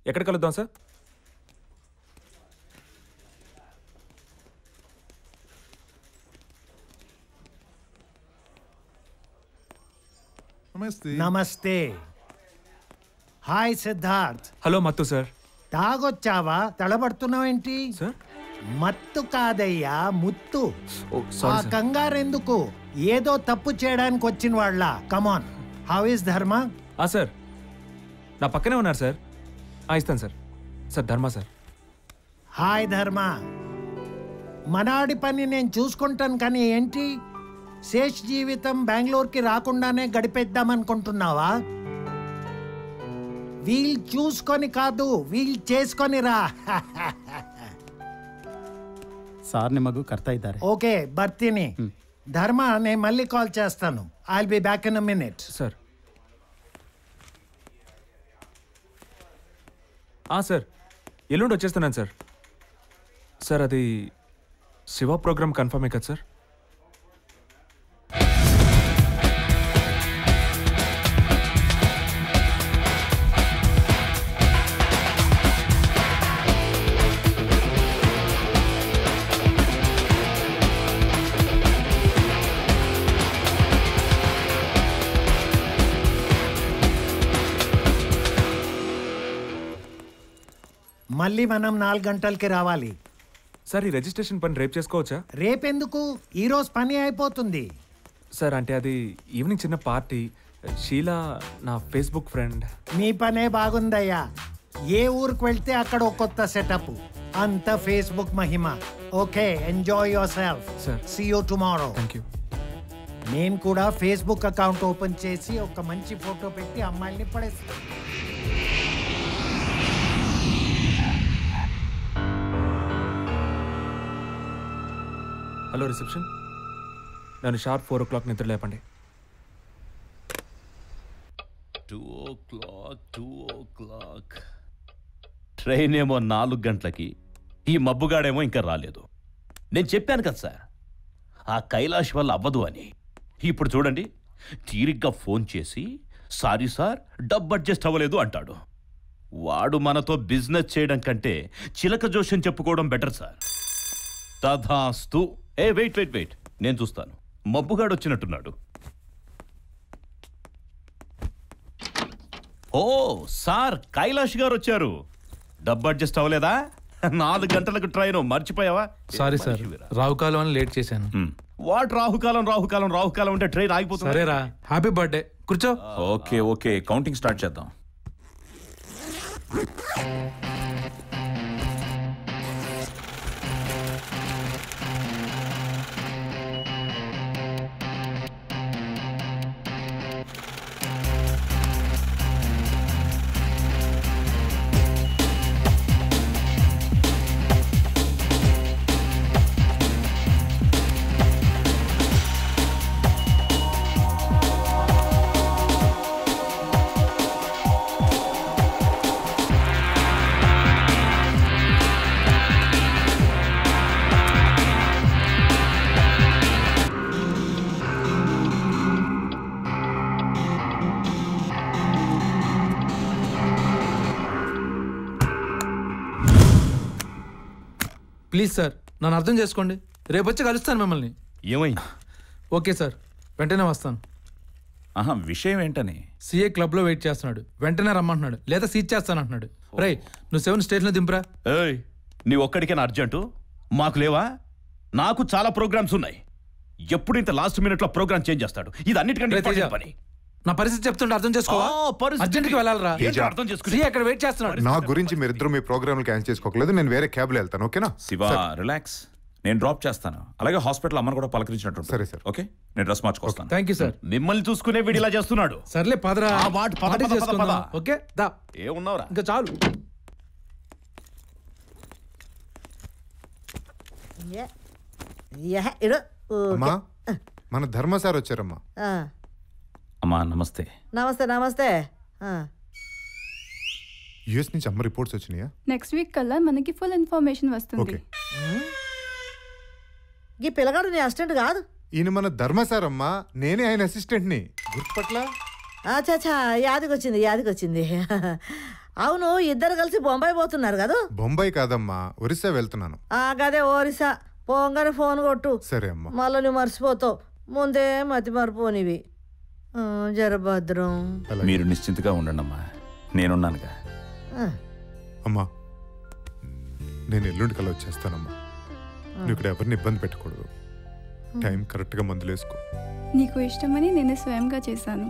S9: ఎక్కడ కలుద్దాం సార్?
S21: నమస్తే. హాయ్ సిద్ధార్థ్.
S9: హలో మత్తు సార్.
S21: తాగొచ్చావా? తడబడుతున్నావేంటి? మత్తు కాదయ్యా, ముత్తు. ఆ కంగారెందుకు? ఏదో తప్పు చేయడానికి వచ్చిన వాళ్ళ. కమాన్. హౌ ఇస్ ధర్మ?
S9: సార్ నా పక్కనే ఉన్నారు సార్. ఇస్తాను సార్. సార్ ధర్మ సార్.
S21: హాయ్ ధర్మ. మనాడి పని నేను చూసుకుంటాను, కానీ ఏంటి శేష్ జీవితం బెంగళూరుకి రాకుండానే గడిపేద్దామనుకుంటున్నావా? వీల్ చూసుకొని కాదు, వీల్ చేసుకొని రా.
S22: ಸಾರ್ ನಿಮಗೂ ಕರ್ತಾ ಇದ್ದಾರೆ.
S21: ఓకే ಬರ್ತೀನಿ. ధర్మ, నేను మళ్ళీ కాల్ చేస్తాను. I will be back in a minute.
S9: Sir. Sir ఎల్లుండి వచ్చేస్తున్నాను సార్. సార్ అది శివ ప్రోగ్రామ్ కన్ఫర్మే కదా సార్?
S21: మళ్ళీ మనం 4 గంటలకి రావాలి.
S9: సార్ ఈ రిజిస్ట్రేషన్ పని రేపు చేసుకోవచ్చా?
S21: రేపెందుకు? ఈరోజు పని అయిపోతుంది.
S9: సార్ అంటే అది ఈవినింగ్ చిన్న పార్టీ. షీలా నా ఫేస్బుక్ ఫ్రెండ్.
S21: మీ పనే బాగుందయ్యా. ఏ ఊరికి వెళ్తే అక్కడ ఒక కొత్త సెటప్. అంత ఫేస్బుక్ మహిమ. Okay, enjoy yourself. See you tomorrow.
S9: Thank you.
S21: నేను కూడా ఫేస్బుక్ అకౌంట్ ఓపెన్ చేసి ఒక మంచి ఫోటో పెట్టి అమ్మాయిల్ని పడేస్తాను.
S9: హలో రిసెప్షన్, నన్ను షార్ప్ 4 o'clock నిద్ర లేపండి.
S13: 2 o'clock. ట్రైన్ ఏమో 4 గంటలకి, ఈ మబ్బుగాడేమో ఇంకా రాలేదు. నేను చెప్పాను కదా సార్, ఆ కైలాష్ వల్ల అవ్వదు అని. ఇప్పుడు చూడండి, తీరిగ్గా ఫోన్ చేసి సారీ సార్ డబ్బు అడ్జస్ట్ అవ్వలేదు అంటాడు. వాడు మనతో బిజినెస్ చేయడం కంటే చిలక జోష్యం చెప్పుకోవడం బెటర్ సార్. తథాస్తు. వెయిట్, నేను చూస్తాను. మబ్బుగాడు వచ్చినట్టున్నాడు. ఓ సార్, కైలాష్ గారు వచ్చారు. డబ్బు అడ్జస్ట్ అవ్వలేదా? 4 గంటలకు ట్రైన్ మర్చిపోయావా?
S2: సారీ సార్, రావుకాలం అని లేట్ చేశాను.
S13: వాట్ రాహుకాలం అంటే ట్రైన్ ఆగిపోతుంది.
S2: సరేరా, హ్యాపీ బర్త్డే. కూర్చో.
S4: ఓకే కౌంటింగ్ స్టార్ట్ చేద్దాం.
S2: ప్లీజ్ సార్, నన్ను అర్థం చేసుకోండి. రేపు వచ్చి కలుస్తాను మిమ్మల్ని.
S13: ఏమైంది?
S2: ఓకే సార్, వెంటనే వస్తాను.
S4: విషయం ఏంటని?
S2: సీఏ క్లబ్లో వెయిట్ చేస్తున్నాడు, వెంటనే రమ్మంటున్నాడు, లేదా సీట్ చేస్తానంటున్నాడు. రేయ్, నువ్వు 7 స్టేషన్లో దింపురా.
S13: నీ ఒక్కడికేనా అర్జెంటు? మాకు లేవా? నాకు చాలా ప్రోగ్రామ్స్ ఉన్నాయి. ఎప్పుడు ఇంత లాస్ట్ మినిట్లో ప్రోగ్రామ్ చేంజ్ చేస్తాడు. ఇది అన్నిటికంటే ఇంపార్టెంట్ పని.
S2: నా పరిస్థితి చెప్తుంటే అర్థం చేసుకోవా? అర్జెంట్కి వెళ్ళాలరా.
S13: అర్థం చేసుకో.
S2: సీఏ అక్కడ వెయిట్ చేస్తున్నాడు.
S6: నా గురించి మీరిద్దరు మీ ప్రోగ్రామ్ క్యాన్సిల్ చేసుకోకలేదు. నేను వేరే క్యాబ్లో వెళ్తాను. ఓకేనా?
S4: శివ, రిలాక్స్. నేను డ్రాప్ చేస్తాను. అలాగే హాస్పిటల్ అమ్మను కూడా పలకరించినట్టు.
S6: సరే సార్.
S4: ఓకే, నేను డ్రెస్ మార్చుకొస్తాను.
S2: Thank you sir.
S13: మిమ్మల్ని చూసుకునే వీడు ఇలా చేస్తున్నాడు.
S2: సర్లే పదరా. పార్టీ చేసుకుందాం. ఓకే దా.
S13: ఏమున్నావురా?
S2: ఇంకా చాలు.
S6: అమ్మా, మన ధర్మ సార్ వచ్చారమ్మా.
S4: అమ్మా నమస్తే.
S23: నమస్తే.
S6: యుఎస్ నుంచి అమ్మ రిపోర్ట్స్ వచ్చినాయా?
S1: నెక్స్ట్ వీక్ కల్లా మనకి ఫుల్ ఇన్ఫర్మేషన్ వస్తుంది.
S7: ఈ పిల్లగాడు నీ అసిస్టెంట్ కాదు?
S6: ఈయన మన ధర్మ సార్ అమ్మా, నేనే ఆయన అసిస్టెంట్ని. గుర్తుపట్ల?
S7: అచ్చా యాదికొచ్చింది. అవును, ఇద్దరు కలిసి బొంబాయి పోతున్నారు కదా?
S6: బొంబాయి కాదమ్మా, ఒరిస్సా వెళ్తున్నాను.
S7: గదే ఒరిస్సా. పోగానే ఫోన్ కొట్టు.
S6: సరే అమ్మా.
S7: మళ్ళీ నువ్వు మర్చిపోతావు. ముందే మతి మరిపోనివి. జరభద్రం.
S4: మీరు నిశ్చింతగా ఉండండి అమ్మా, నేనున్నానుగా.
S6: అమ్మా, నేను ఎల్లుండి కల్లా వచ్చేస్తానమ్మా. నువ్వు ఇక్కడ ఎవరిని ఇబ్బంది పెట్టకూడదు. టైం కరెక్ట్గా మందులు వేసుకో.
S1: నీకు ఇష్టమని నేను స్వయంగా చేశాను.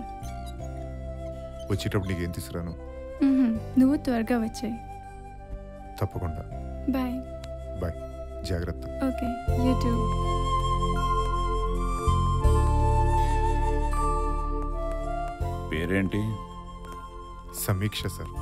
S6: వచ్చేటప్పుడు నీకేం తీసుకురాను?
S1: నువ్వు త్వరగా వచ్చాయి.
S6: తప్పకుండా.
S1: బాయ్.
S6: బాయ్, జాగ్రత్త.
S1: Okay, you too.
S4: పేరేంటి?
S6: సమీక్ష సార్.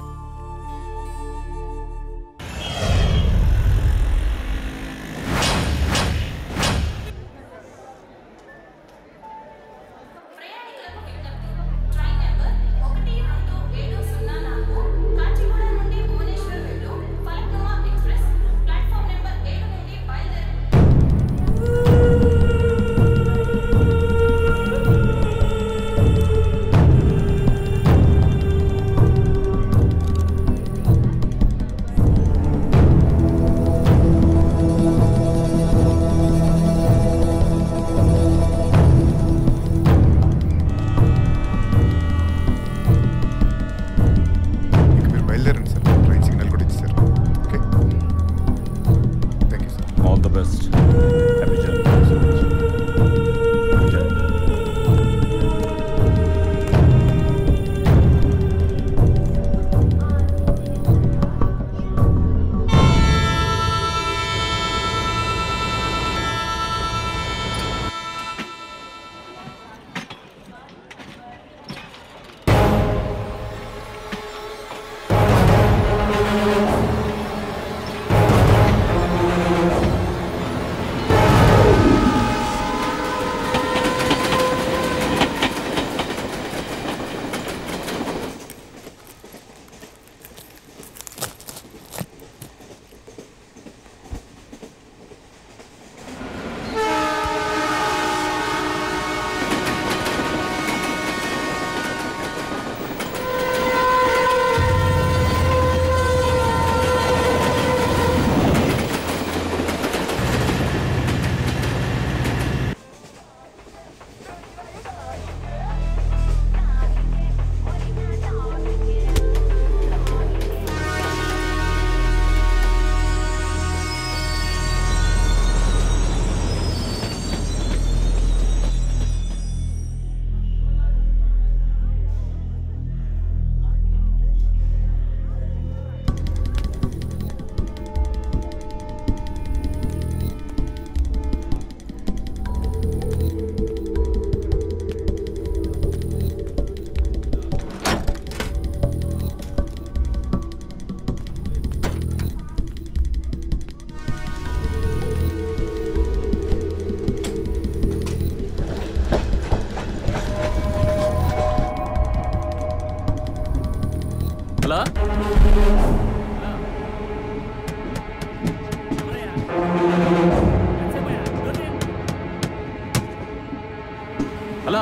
S8: అలా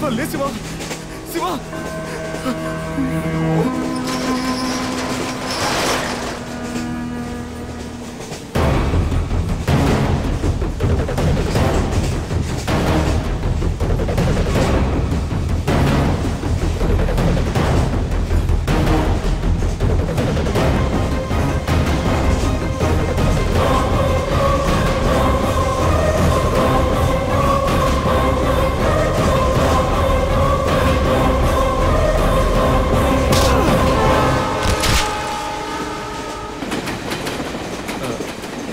S9: శివ లే Shiva Shiva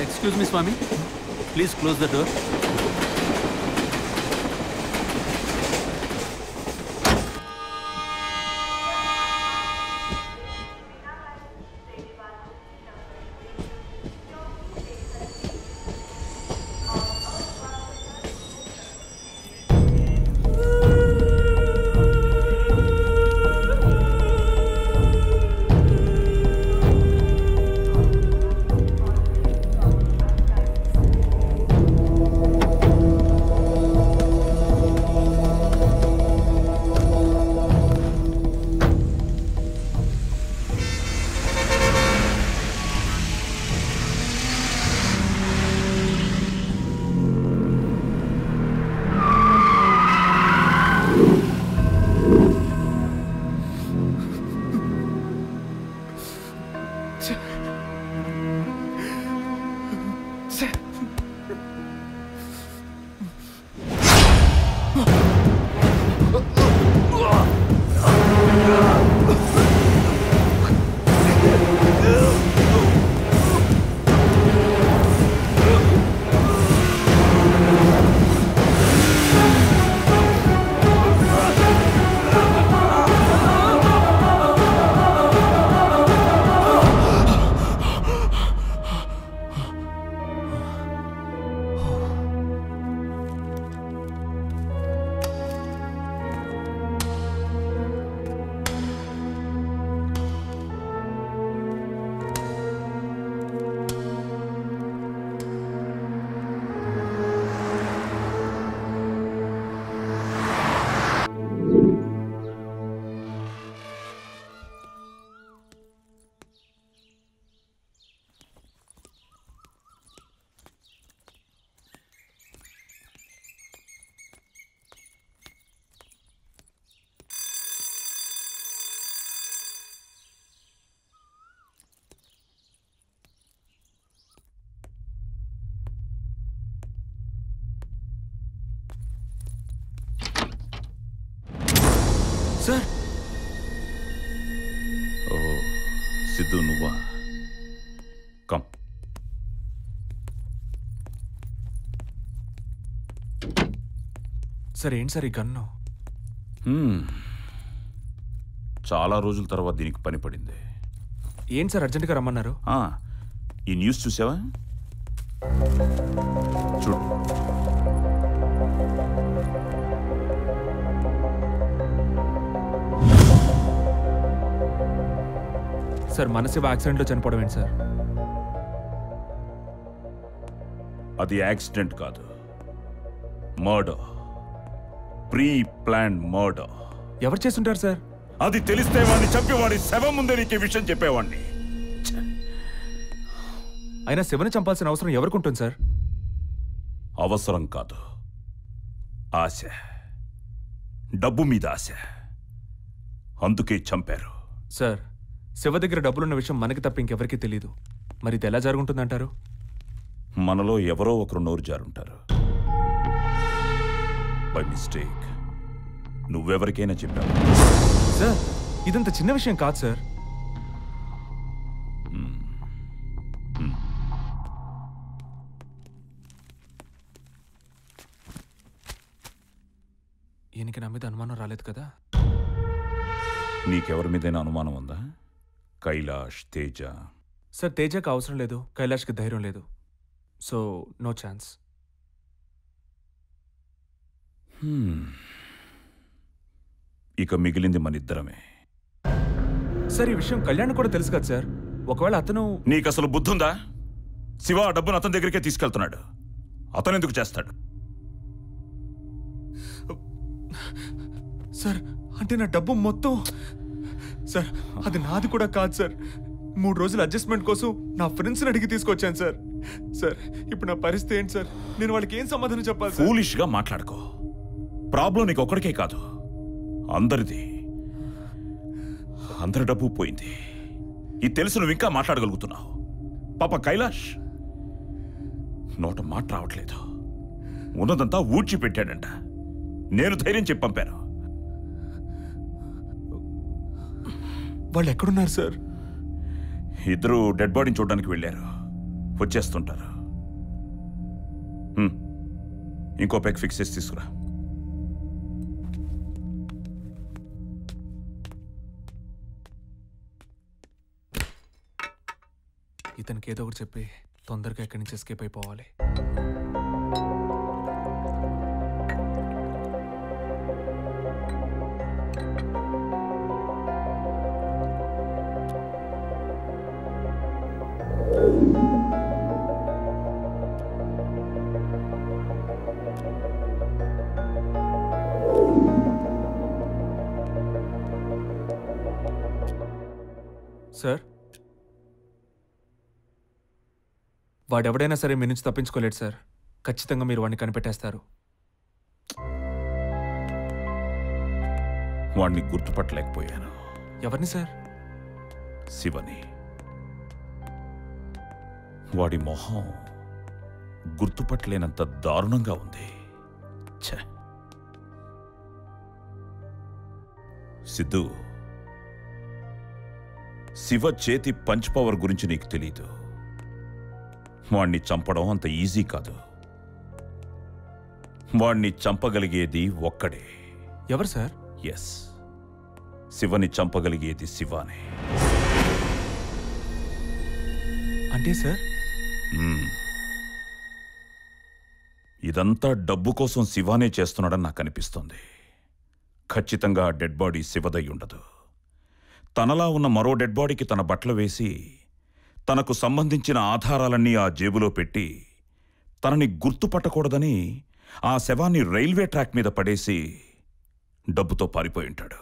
S22: Excuse me, Swami. Please close the door.
S9: Sir
S4: ఓ సిద్ధు నువ్వా కమ్
S9: సార్ ఏంటి సార్ ఈ గన్ను
S4: చాలా రోజుల తర్వాత దీనికి పని పడింది.
S9: ఏంటి సార్ అర్జెంటుగా రమ్మన్నారు?
S4: ఈ న్యూస్ చూసావా? చూడు.
S9: సార్ మనసివ యాక్సిడెంట్లో చనిపోవడం ఏంటి సార్?
S4: అది యాక్సిడెంట్ కాదు, మర్డర్. Pre plan murder.
S9: ఎవరు చేస్తుంటారు సార్?
S4: అది తెలిస్తే వాడిని చంపేవాడి శవం ముందే నీకు ఈ విషయం చెప్పేవాడిని.
S9: అయినా శివని చంపాల్సిన అవసరం ఎవరికి ఉంటుంది సార్?
S4: అవసరం కాదు, ఆశ. డబ్బు మీద ఆశ. అందుకే చంపారు.
S9: సార్ శివ దగ్గర డబ్బులున్న విషయం మనకి తప్ప ఇంకెవరికీ తెలియదు. మరి ఇది ఎలా జరుగుతుందంటారు?
S4: మనలో ఎవరో ఒకరు నోరు జారుంటారు. బై మిస్టేక్ నువ్వెవరికైనా చెప్పావు.
S9: సార్ ఇదంత చిన్న విషయం కాదు సార్. ఈయనకి నా మీద అనుమానం రాలేదు కదా?
S4: నీకెవరి మీదైనా అనుమానం ఉందా? కైలాష్, తేజ?
S9: సార్ తేజకి అవసరం లేదు, కైలాష్కి ధైర్యం లేదు. So no chance.
S4: ఇక మిగిలింది మన ఇద్దరమే.
S9: సార్ ఈ విషయం కళ్యాణ్ కూడా తెలుసు కదా సార్. ఒకవేళ అతను...
S4: నీకు అసలు బుద్ధుందా? శివ ఆ డబ్బును అతని దగ్గరికే తీసుకెళ్తున్నాడు. అతను ఎందుకు చేస్తాడు?
S9: సార్ అంటే నా డబ్బు మొత్తం సార్ అది నాది కూడా కాదు సార్. 3 రోజుల అడ్జస్ట్మెంట్ కోసం నా ఫ్రెండ్స్ని అడిగి తీసుకొచ్చాను సార్. సార్ ఇప్పుడు నా పరిస్థితి ఏంటి సార్? నేను వాళ్ళకి ఏం సమాధానం చెప్పాలి సార్?
S4: ఫూలిష్గా మాట్లాడుకో. ప్రాబ్లం నీకు ఒక్కడికే కాదు, అందరిది. అందరి డబ్బు పోయింది. ఇది తెలుసు నువ్వు ఇంకా మాట్లాడగలుగుతున్నావు. పాప కైలాష్ నోట మాట రావట్లేదు. ఉన్నదంతా ఊడ్చిపెట్టాడంట. నేను ధైర్యం చెప్పి పంపాను.
S9: వాళ్ళు ఎక్కడున్నారు సార్?
S4: ఇద్దరు డెడ్ బాడీని చూడడానికి వెళ్ళారు, వచ్చేస్తుంటారు. ఇంకో ప్యాక్ ఫిక్స్ చేసి తీసుకురా.
S9: ఇతనికి ఏదో ఒకటి చెప్పి తొందరగా ఎక్కడి నుంచి ఎస్కేప్ అయిపోవాలి. సార్ వాడెవడైనా సరే మీ నుంచి తప్పించుకోలేడు సార్. ఖచ్చితంగా మీరు వాడిని కనిపెట్టేస్తారు.
S4: వాడిని గుర్తుపట్టలేకపోయాను.
S9: ఎవరిని సార్?
S4: శివని. వాడి మొహం గుర్తుపట్టలేనంత దారుణంగా ఉంది. ఛ! సిద్ధు, శివ చేతి పంచ్ పవర్ గురించి నీకు తెలీదు. వాణ్ణి చంపడం అంత ఈజీ కాదు. వాణ్ణి చంపగలిగేది ఒక్కడే.
S9: ఎవరు సార్?
S4: ఎస్, శివని చంపగలిగేది శివానే.
S9: అంటే సార్
S4: ఇదంతా డబ్బు కోసం శివానే చేస్తున్నాడని నాకు అనిపిస్తుంది. ఖచ్చితంగా డెడ్ బాడీ శివదై ఉండదు. తనలా ఉన్న మరో డెడ్ బాడీకి తన బట్టలు వేసి తనకు సంబంధించిన ఆధారాలన్నీ ఆ జేబులో పెట్టి తనని గుర్తుపట్టకూడదని ఆ శవాన్ని రైల్వే ట్రాక్ మీద పడేసి డబ్బుతో పారిపోయి ఉంటాడు.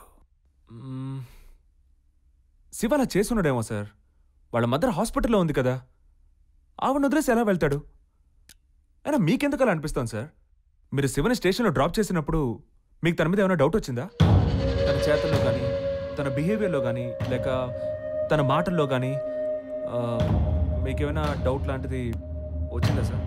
S9: శివ అలా చేసున్నాడేమో సార్. వాళ్ళ మదర్ హాస్పిటల్లో ఉంది కదా, ఆవిడ వదిలేసి ఎలా వెళ్తాడు? అయినా మీకెందుకు అలా అనిపిస్తాను సార్? మీరు శివని స్టేషన్లో డ్రాప్ చేసినప్పుడు మీకు తన మీద ఏమైనా డౌట్ వచ్చిందా? తన చేతల్లో కానీ, తన బిహేవియర్లో కానీ, లేక తన మాటల్లో కానీ మీకేమైనా డౌట్ లాంటిది వచ్చిందా సార్?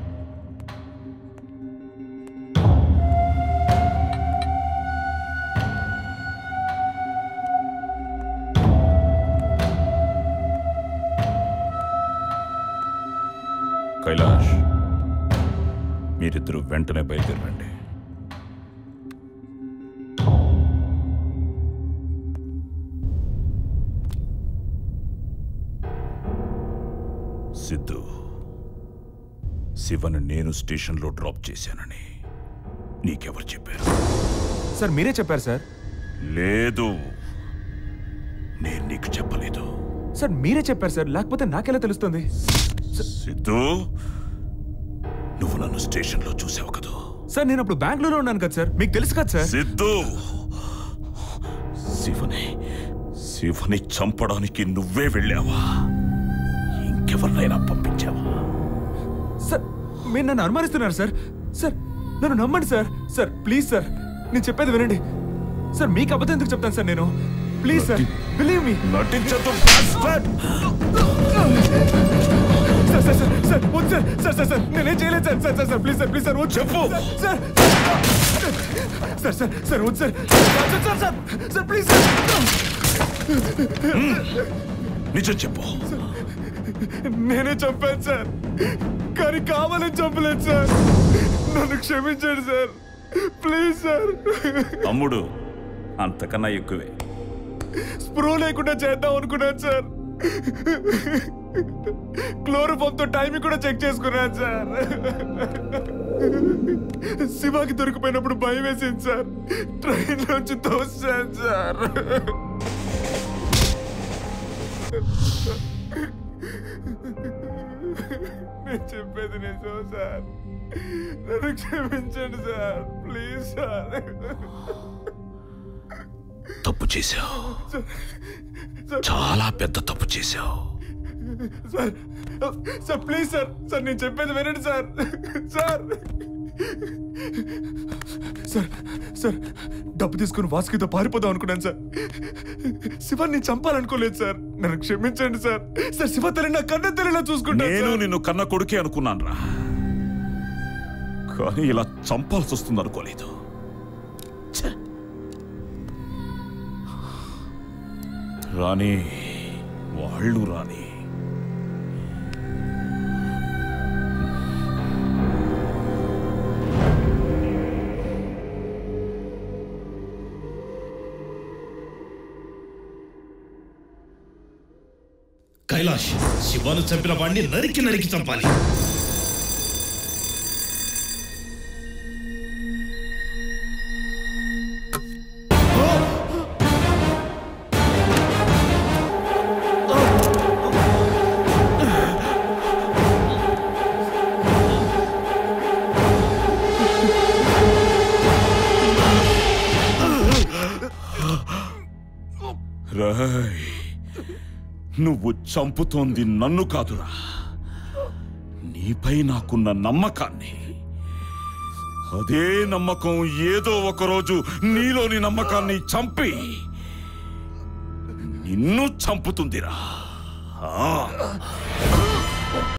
S4: కైలాష్, మీరిద్దరూ వెంటనే బయలుదేరండి. సిద్ధు, శివను నేను స్టేషన్లో డ్రాప్ చేశానని నీకెవరు చెప్పారు?
S9: సార్ మీరే చెప్పారు సార్.
S4: లేదు, నేను నీకు చెప్పలేదు.
S9: సార్ మీరే చెప్పారు సార్, లేకపోతే నాకెలా తెలుస్తుంది?
S4: సిద్ధు, నువ్వు నన్ను స్టేషన్లో చూసావు కదా?
S9: సార్ నేను అప్పుడు బెంగళూరులో ఉన్నాను కదా సార్, మీకు తెలుసు కదా సార్.
S4: సిద్ధు, శివని చంపడానికి నువ్వే వెళ్ళావా? ఇంకెవరినైనా పంపించావా?
S9: సార్ మీరు నన్ను అనుమానిస్తున్నారు సార్. సార్ నన్ను నమ్మండి సార్. సార్ ప్లీజ్ సార్, నేను చెప్పేది వినండి సార్. మీకు అబద్ధం ఎందుకు చెప్తాను సార్ నేను? Please sir, believe me.
S4: నటించొద్దు.
S9: సార్ సార్ సార్ సార్ వద్దు సార్. సార్ సార్ సార్ నేనేం చేయలేదు sir. Sir sir sir please sir, please sir వద్దు.
S4: చెప్పు
S9: సార్. సార్ సార్ సార్ వద్దు sir. Sir sir sir sir please sir.
S4: నిజం చెప్పు.
S9: నేనే చంపాను సార్, కానీ కావాలని చంపలేదు సార్. నన్ను క్షమించండి సార్, ప్లీజ్ సార్.
S4: తమ్ముడు, అంతకన్నా ఎక్కువే.
S9: స్ప్రో లేకుండా చేద్దాం అనుకున్నాను సార్. క్లోరోఫామ్తో టైమింగ్ కూడా చెక్ చేసుకున్నాను సార్. శివాకి దొరికిపోయినప్పుడు భయం వేసింది సార్. ట్రైన్ నుంచి తోసాను సార్. నేను చెప్పేది నిజం సార్. నన్ను క్షమించండి సార్, ప్లీజ్ సార్.
S4: తప్పు చేశావు, చాలా పెద్ద తప్పు చేశావు.
S9: Sir sir please sir, sir నేను చెప్పేది వినండి సార్. సార్ సార్ సార్ డబ్బు తీసుకుని వాసుకితో పారిపోదాం అనుకున్నాను సార్. శివాన్ని చంపాలనుకోలేదు సార్, నన్ను క్షమించండి సార్. సార్ శివ తల్లి నా కన్న తల్లిలా చూసుకుంటాను.
S4: నేను నిన్ను కన్న కొడుకే అనుకున్నాను రా, కానీ ఇలా చంపాల్సి వస్తుంది అనుకోలేదు. రాణి వాళ్ళు రాణి
S13: కైలాష్, శివాను చంపిన వాడిని నరికి నరికి చంపాలి.
S4: రాయ్, నువ్వు చంపుతోంది నన్ను కాదురా, నీపై నాకున్న నమ్మకాన్ని. అదే నమ్మకం ఏదో ఒకరోజు నీలోని నమ్మకాన్ని చంపి నిన్ను చంపుతుందిరా.